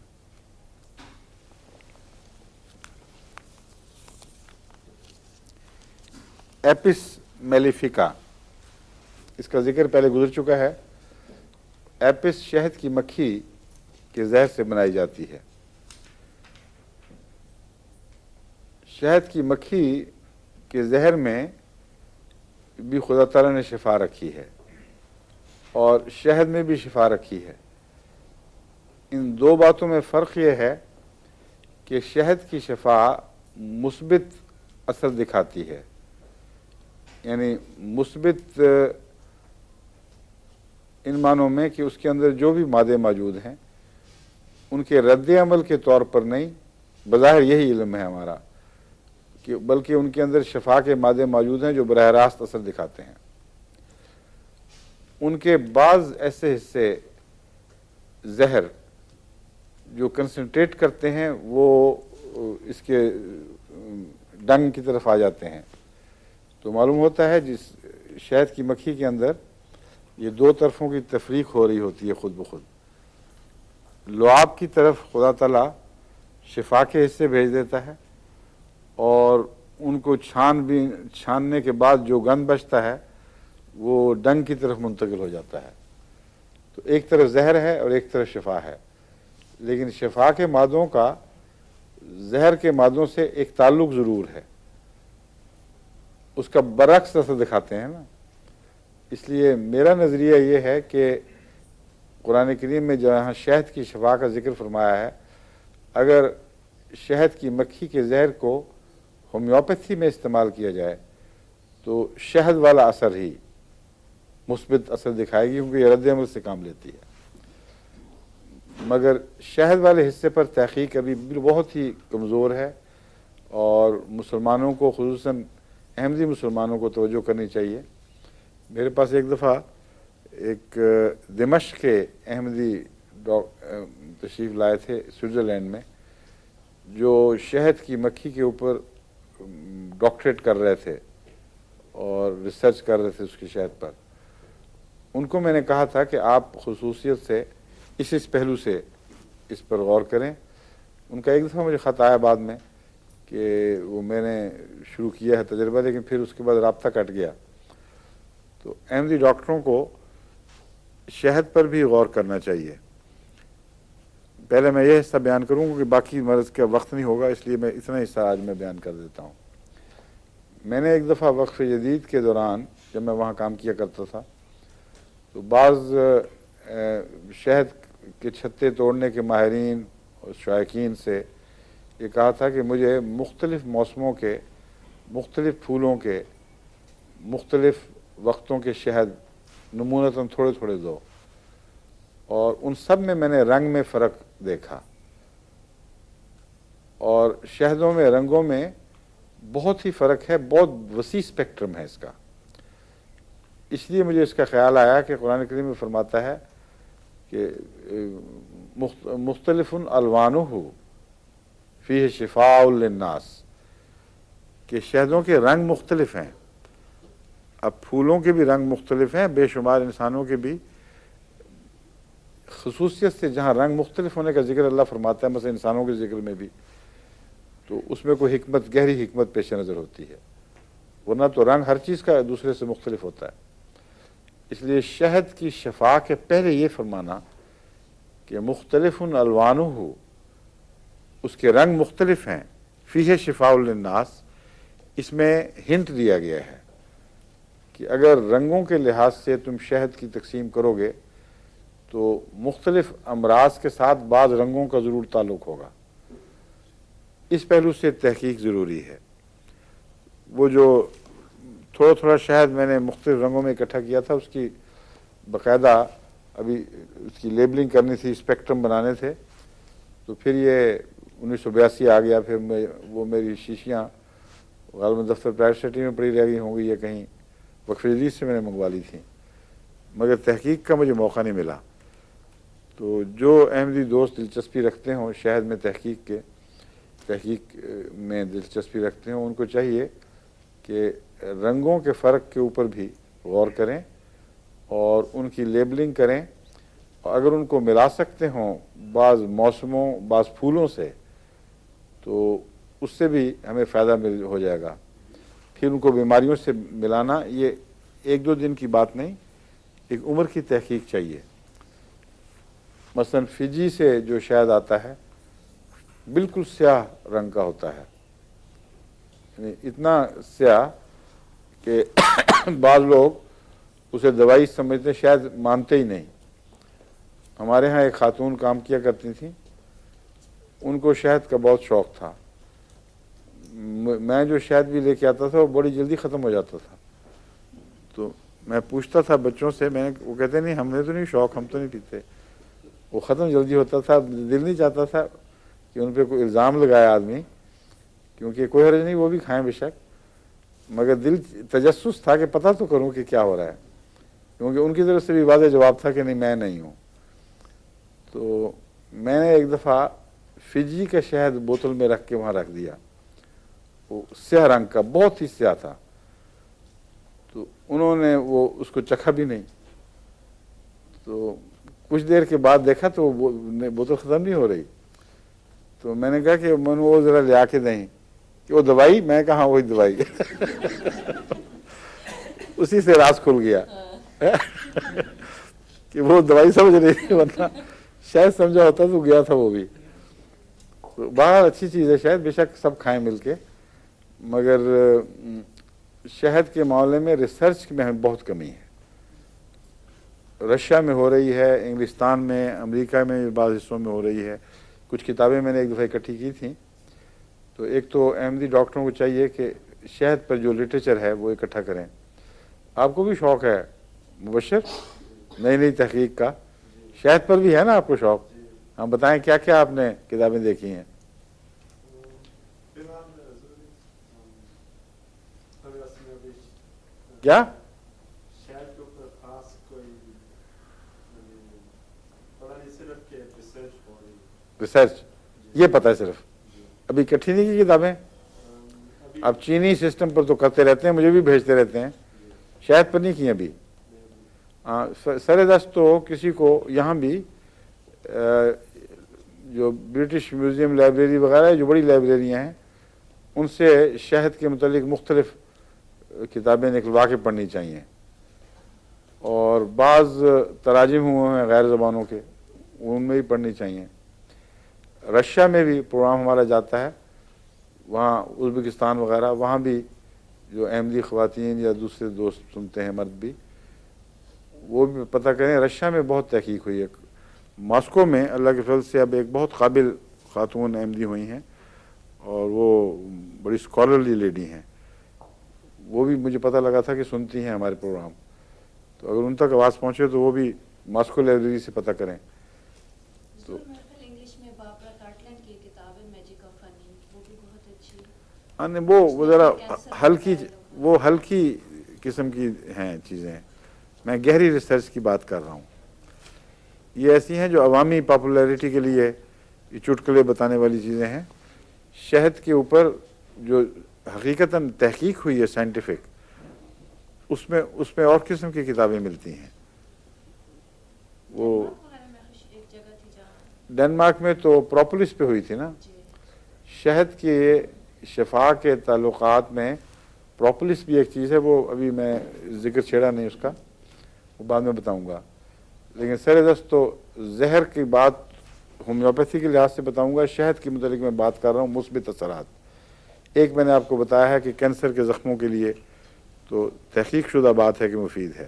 ایپس میلیفیکا، اس کا ذکر پہلے گزر چکا ہے۔ ایپس شہد کی مکھی کے زہر سے بنائی جاتی ہے۔ شہد کی مکھی کے زہر میں بھی خدا تعالیٰ نے شفا رکھی ہے اور شہد میں بھی شفا رکھی ہے۔ ان دو باتوں میں فرق یہ ہے کہ شہد کی شفا مثبت اثر دکھاتی ہے، یعنی مثبت ان معنوں میں کہ اس کے اندر جو بھی مادے موجود ہیں ان کے رد عمل کے طور پر نہیں، بظاہر یہی علم ہے ہمارا، کہ بلکہ ان کے اندر شفا کے مادے موجود ہیں جو براہ راست اثر دکھاتے ہیں۔ ان کے بعض ایسے حصے زہر جو کنسنٹریٹ کرتے ہیں وہ اس کے ڈنگ کی طرف آ جاتے ہیں، تو معلوم ہوتا ہے جس شہد کی مکھی کے اندر یہ دو طرفوں کی تفریق ہو رہی ہوتی ہے خود بخود۔ لعاب کی طرف خدا تعالیٰ شفا کے حصے بھیج دیتا ہے اور ان کو چھاننے کے بعد جو گند بچتا ہے وہ ڈنگ کی طرف منتقل ہو جاتا ہے۔ تو ایک طرف زہر ہے اور ایک طرف شفا ہے، لیکن شفا کے مادوں کا زہر کے مادوں سے ایک تعلق ضرور ہے، اس کا برعکس اثر دکھاتے ہیں نا۔ اس لیے میرا نظریہ یہ ہے کہ قرآن کریم میں جہاں شہد کی شفا کا ذکر فرمایا ہے، اگر شہد کی مکھی کے زہر کو ہومیوپیتھی میں استعمال کیا جائے تو شہد والا اثر ہی مثبت اثر دکھائے گی، کیونکہ یہ رد عمل سے کام لیتی ہے۔ مگر شہد والے حصے پر تحقیق ابھی بہت ہی کمزور ہے اور مسلمانوں کو، خصوصاً احمدی مسلمانوں کو توجہ کرنی چاہیے۔ میرے پاس ایک دفعہ ایک دمشق کے احمدی تشریف لائے تھے سوئٹزرلینڈ میں، جو شہد کی مکھی کے اوپر ڈاکٹریٹ کر رہے تھے اور ریسرچ کر رہے تھے اس کی شہد پر۔ ان کو میں نے کہا تھا کہ آپ خصوصیت سے اس پہلو سے اس پر غور کریں۔ ان کا ایک دفعہ مجھے خط آیا بعد میں کہ وہ میں نے شروع کیا ہے تجربہ، لیکن پھر اس کے بعد رابطہ کٹ گیا۔ تو احمدی ڈاکٹروں کو شہد پر بھی غور کرنا چاہیے۔ پہلے میں یہ حصہ بیان کروں کہ باقی مرض کا وقت نہیں ہوگا، اس لیے میں اتنا حصہ آج میں بیان کر دیتا ہوں۔ میں نے ایک دفعہ وقف جدید کے دوران جب میں وہاں کام کیا کرتا تھا تو بعض شہد کے چھتے توڑنے کے ماہرین اور شائقین سے یہ کہا تھا کہ مجھے مختلف موسموں کے، مختلف پھولوں کے، مختلف وقتوں کے شہد نمونتاً تھوڑے تھوڑے دو، اور ان سب میں نے رنگ میں فرق دیکھا، اور شہدوں میں رنگوں میں بہت ہی فرق ہے، بہت وسیع اسپیکٹرم ہے اس کا۔ اس لیے مجھے اس کا خیال آیا کہ قرآن کریم میں فرماتا ہے کہ مختلف الوانہ فیہ شفاء للناس، کہ شہدوں کے رنگ مختلف ہیں۔ اب پھولوں کے بھی رنگ مختلف ہیں، بے شمار انسانوں کے بھی، خصوصیت سے جہاں رنگ مختلف ہونے کا ذکر اللہ فرماتا ہے، مثلا انسانوں کے ذکر میں بھی، تو اس میں کوئی حکمت، گہری حکمت پیش نظر ہوتی ہے، ورنہ تو رنگ ہر چیز کا دوسرے سے مختلف ہوتا ہے۔ اس لیے شہد کی شفا کے پہلے یہ فرمانا کہ مختلف الوانہ، اس کے رنگ مختلف ہیں، فیہ شفاء للناس، اس میں ہنٹ دیا گیا ہے کہ اگر رنگوں کے لحاظ سے تم شہد کی تقسیم کرو گے تو مختلف امراض کے ساتھ بعض رنگوں کا ضرور تعلق ہوگا۔ اس پہلو سے تحقیق ضروری ہے۔ وہ جو تھوڑا تھوڑا شہد میں نے مختلف رنگوں میں اکٹھا کیا تھا، اس کی باقاعدہ ابھی اس کی لیبلنگ کرنی تھی، اسپیکٹرم بنانے تھے، تو پھر یہ 1982 آ گیا، پھر وہ میری شیشیاں غالباً دفتر پرائیویٹ سٹی میں پڑی رہ گئی ہوں گی یا کہیں وقف جدید سے میں نے منگوا لی تھیں، مگر تحقیق کا مجھے موقع نہیں ملا۔ تو جو احمدی دوست دلچسپی رکھتے ہوں شہد میں، تحقیق میں دلچسپی رکھتے ہوں، ان کو چاہیے کہ رنگوں کے فرق کے اوپر بھی غور کریں اور ان کی لیبلنگ کریں، اور اگر ان کو ملا سکتے ہوں بعض موسموں، بعض پھولوں سے، تو اس سے بھی ہمیں فائدہ ہو جائے گا۔ پھر ان کو بیماریوں سے ملانا یہ ایک دو دن کی بات نہیں، ایک عمر کی تحقیق چاہیے۔ مثلا فجی سے جو شہد آتا ہے بالکل سیاہ رنگ کا ہوتا ہے، یعنی اتنا سیاہ کہ بعض لوگ اسے دوائی سمجھتے، شاید مانتے ہی نہیں۔ ہمارے ہاں ایک خاتون کام کیا کرتی تھیں، ان کو شہد کا بہت شوق تھا، میں جو شہد بھی لے کے آتا تھا وہ بڑی جلدی ختم ہو جاتا تھا، تو میں پوچھتا تھا بچوں سے، وہ کہتے نہیں ہم نے تو نہیں شوق، ہم تو نہیں پیتے، وہ ختم جلدی ہوتا تھا۔ دل نہیں چاہتا تھا کہ ان پہ کوئی الزام لگائے آدمی، کیونکہ کوئی حرج نہیں، وہ بھی کھائیں بے شک، مگر دل تجسس تھا کہ پتہ تو کروں کہ کیا ہو رہا ہے، کیونکہ ان کی طرف سے بھی واضح جواب تھا کہ نہیں میں نہیں ہوں۔ تو میں نے ایک دفعہ فجی کا شہد بوتل میں رکھ کے وہاں رکھ دیا، وہ سیاہ رنگ کا بہت ہی سیاہ تھا، تو انہوں نے وہ اس کو چکھا بھی نہیں، تو کچھ دیر کے بعد دیکھا تو وہ بوتل ختم نہیں ہو رہی، تو میں نے کہا کہ من وہ ذرا لے آ کے دیں کہ وہ دوائی، میں کہا وہی دوائی اسی سے راز کھل گیا کہ وہ دوائی سمجھ رہی تھی، ورنہ شاید سمجھا ہوتا تو گیا تھا وہ بھی۔ بہت اچھی چیز ہے شہد، بے شک سب کھائیں مل کے، مگر شہد کے معاملے میں ریسرچ میں بہت کمی ہے۔ رشیا میں ہو رہی ہے، انگلستان میں، امریکہ میں بعض حصوں میں ہو رہی ہے۔ کچھ کتابیں میں نے ایک دفعہ اکٹھی کی تھیں، تو ایک تو احمدی ڈاکٹروں کو چاہیے کہ شہد پر جو لٹریچر ہے وہ اکٹھا کریں۔ آپ کو بھی شوق ہے مبشر نئی نئی تحقیق کا، شہد پر بھی ہے نا آپ کو شوق؟ ہم بتائیں کیا کیا آپ نے کتابیں دیکھی ہیں؟ کیا ریسرچ یہ پتہ ہے صرف، ابھی اکٹھی نہیں کی کتابیں؟ اب چینی سسٹم پر تو کرتے رہتے ہیں، مجھے بھی بھیجتے رہتے ہیں، شہد پر نہیں کی ابھی۔ سر دست تو کسی کو یہاں بھی جو برٹش میوزیم لائبریری وغیرہ جو بڑی لائبریریاں ہیں ان سے شہد کے متعلق مختلف کتابیں نکلوا کے پڑھنی چاہیے، اور بعض تراجم ہوئے ہیں غیر زبانوں کے، ان میں بھی پڑھنی چاہیے۔ رشیا میں بھی پروگرام ہمارا جاتا ہے، وہاں ازبکستان وغیرہ، وہاں بھی جو احمدی خواتین یا دوسرے دوست سنتے ہیں مرد بھی، وہ بھی پتہ کریں۔ رشیا میں بہت تحقیق ہوئی ہے، ماسکو میں اللہ کے فضل سے اب ایک بہت قابل خاتون احمدی ہوئی ہیں، اور وہ بڑی اسکالرلی لیڈی ہیں، وہ بھی مجھے پتہ لگا تھا کہ سنتی ہیں ہمارے پروگرام، تو اگر ان تک آواز پہنچے تو وہ بھی ماسکو لائبریری سے پتہ کریں۔ تو وہ ذرا ہلکی قسم کی ہیں چیزیں، میں گہری ریسرچ کی بات کر رہا ہوں۔ یہ ایسی ہیں جو عوامی پاپولیرٹی کے لیے یہ چٹکلے بتانے والی چیزیں ہیں۔ شہد کے اوپر جو حقیقتاً تحقیق ہوئی ہے سائنٹیفک، اس میں اور قسم کی کتابیں ملتی ہیں۔ وہ ڈنمارک میں تو پروپولس پہ ہوئی تھی نا، شہد کے شفا کے تعلقات میں پروپولس بھی ایک چیز ہے، وہ ابھی میں ذکر چھیڑا نہیں اس کا، وہ بعد میں بتاؤں گا، لیکن سر دست تو زہر کی بات ہومیوپیتھی کے لحاظ سے بتاؤں گا، شہد کے متعلق میں بات کر رہا ہوں مثبت اثرات۔ ایک میں نے آپ کو بتایا ہے کہ کینسر کے زخموں کے لیے تو تحقیق شدہ بات ہے کہ مفید ہے،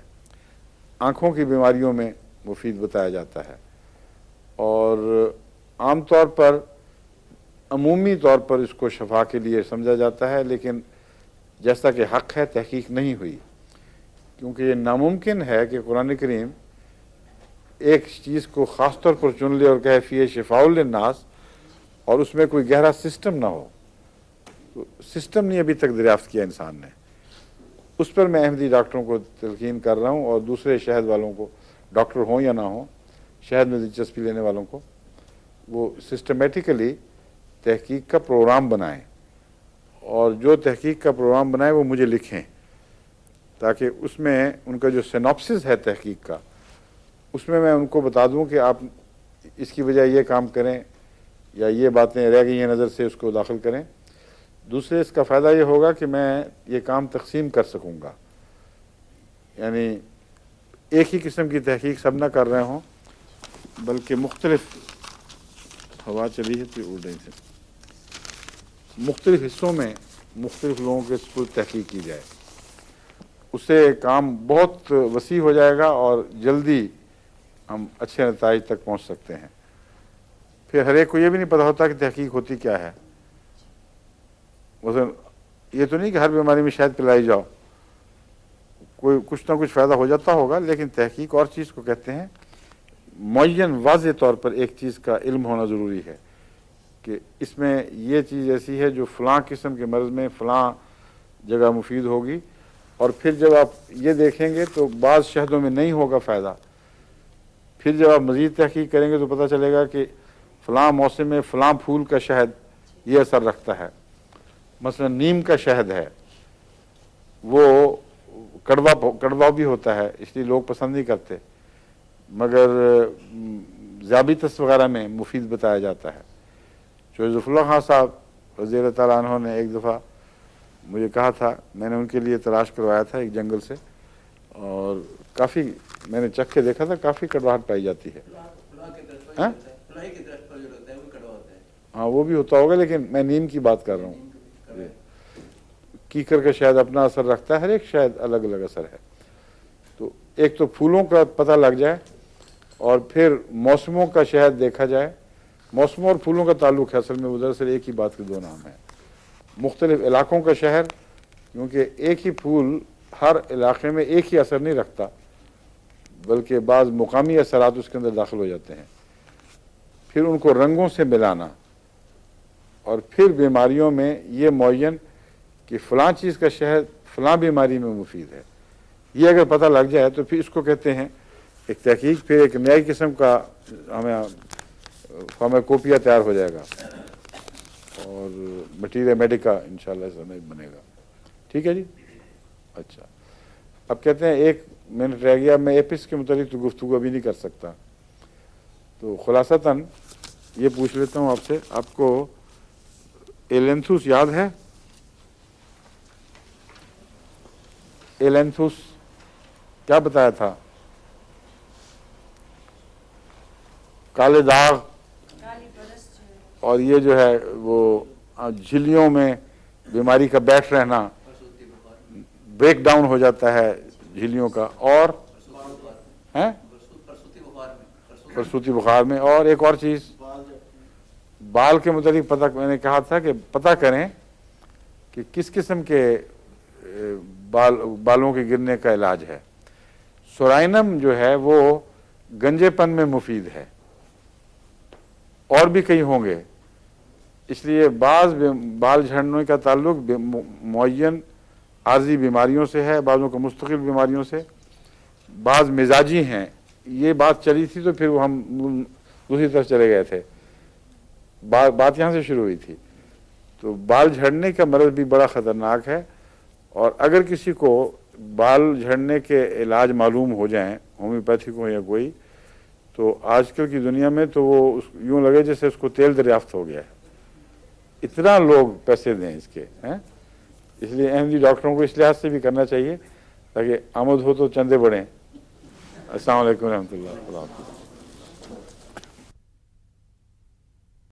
آنکھوں کی بیماریوں میں مفید بتایا جاتا ہے، اور عام طور پر عمومی طور پر اس کو شفا کے لیے سمجھا جاتا ہے، لیکن जैसा कि हक है तहकीक नहीं हुई, क्योंकि ये नामुमकिन है कि कुरान करीम एक चीज़ को ख़ास तौर पर चुन ले और कहे फ़ी शिफ़ाउल लिन्नास और उसमें कोई गहरा सिस्टम ना हो। तो सिस्टम नहीं अभी तक दरियाफ्त किया इंसान ने। उस पर मैं अहमदी डॉक्टरों को तलकीन कर रहा हूँ और दूसरे शहद वालों को, डॉक्टर हों या ना हों, शहद में दिलचस्पी लेने वालों को, वो सिस्टमेटिकली तहकीक का प्रोग्राम बनाएं और जो तहकीक का प्रोग्राम बनाएं वो मुझे लिखें, ताकि उसमें उनका जो सिनॉप्सिस है तहकीक का, उसमें मैं उनको बता दूं कि आप इसकी बजाय ये काम करें या ये बातें रह गई हैं नज़र से उसको दाखिल करें। दूसरे इसका फ़ायदा ये होगा कि मैं ये काम तकसीम कर सकूँगा, यानी एक ही किस्म की तहकीक सब ना कर रहे हों, बल्कि मुख्तलिफ, हवा चली है तो उड़ रही थी, मुख्तलिफ हिस्सों में मुख्तलिफ लोगों के पर तहकीक की जाए। उससे काम बहुत वसी हो जाएगा और जल्दी हम अच्छे नताइज तक पहुँच सकते हैं। फिर हर एक को ये भी नहीं पता होता कि तहकीक होती क्या है। मसलन ये तो नहीं कि हर बीमारी में शहद पिलाई जाओ, कोई कुछ ना कुछ फ़ायदा हो जाता होगा, लेकिन तहकीक और चीज़ को कहते हैं। मुअय्यन वाज़ेह तौर पर एक चीज़ का इल्म होना ज़रूरी है कि इसमें ये चीज़ ऐसी है जो फ़लाँ किस्म के मर्ज़ में फ़लाँ जगह मुफीद होगी, और फिर जब आप ये देखेंगे तो बाज़ शहदों में नहीं होगा फ़ायदा। फिर जब आप मज़ीद तहकीक करेंगे तो पता चलेगा कि फ़लाँ मौसम में फ़लाँ फूल का शहद ये असर रखता है। मसलन नीम का शहद है, वो कड़वा भी होता है, इसलिए लोग पसंद नहीं करते, मगर ज़ाबितस वगैरह में मुफीद बताया जाता है। ज़फ़रुल्लाह खान साहब रज़ी अल्लाह तआला अन्हु ने एक दफ़ा मुझे कहा था, मैंने उनके लिए तलाश करवाया था एक जंगल से, और काफ़ी मैंने चख के देखा था, काफ़ी कड़वाहट पाई जाती है। हाँ, वो भी होता होगा, लेकिन मैं नीम की बात कर रहा हूँ। कीकर का शायद अपना असर रखता है, हर एक शायद अलग अलग असर है। तो एक तो फूलों का पता लग जाए और फिर मौसमों का शहद देखा जाए। मौसमों और फूलों का ताल्लुक़ है, असल में वो दरअसल एक ही बात के दो नाम हैं। मुख्तलिफ इलाक़ों का शहर, क्योंकि एक ही फूल हर इलाक़े में एक ही असर नहीं रखता, बल्कि बाज़ मुकामी असरात उसके अंदर दाखिल हो जाते हैं। फिर उनको रंगों से मिलाना, और फिर बीमारियों में ये मुअय्यन कि फ़लाँ चीज़ का शहद फ़लाँ बीमारी में मुफीद है, ये अगर पता लग जाए तो फिर इसको कहते हैं एक तहकीक। फिर एक नई किस्म का हमें फार्माकोपिया तैयार हो जाएगा और मटीरियल मेडिका इंशाल्लाह समय बनेगा। ठीक है जी। अच्छा, अब कहते हैं 1 मिनट रह गया, मैं एपिस के मुतालिक तो गुफ्तगू अभी नहीं कर सकता, तो खुलासतन ये पूछ लेता हूँ आपसे, आपको एलेंथुस याद है? एलेंथुस क्या बताया था? काले दाग, और ये जो है वो झिल्लियों में बीमारी का बैठ रहना, ब्रेक डाउन हो जाता है झिल्लियों का, और हैं प्रसूति बुखार में, और एक और चीज़ बाल के मुतालिक पता, मैंने कहा था कि पता करें कि किस किस्म के बालों के गिरने का इलाज है। सोराइनम जो है वो गंजेपन में मुफीद है, और भी कई होंगे, इसलिए बाज़ बाल झड़ने का ताल्लुक मुअय्यन आर्जी बीमारियों से है, बाज़ों को मुस्तकिल बीमारियों से, बाज़ मिजाजी हैं। ये बात चली थी तो फिर हम दूसरी तरफ चले गए थे, बात यहाँ से शुरू हुई थी। तो बाल झड़ने का मर्ज़ भी बड़ा ख़तरनाक है, और अगर किसी को बाल झड़ने के इलाज मालूम हो जाएं, होम्योपैथिक हो या कोई, तो आजकल की दुनिया में तो वो यूँ लगे जैसे उसको तेल दरियाफ्त हो गया है, इतना लोग पैसे दें इसके हैं। इसलिए अहमदी डॉक्टरों को इस लिहाज से भी करना चाहिए ताकि आमद हो तो चंदे बढ़ें। अस्सलाम वालेकुम रहमतुल्लाह।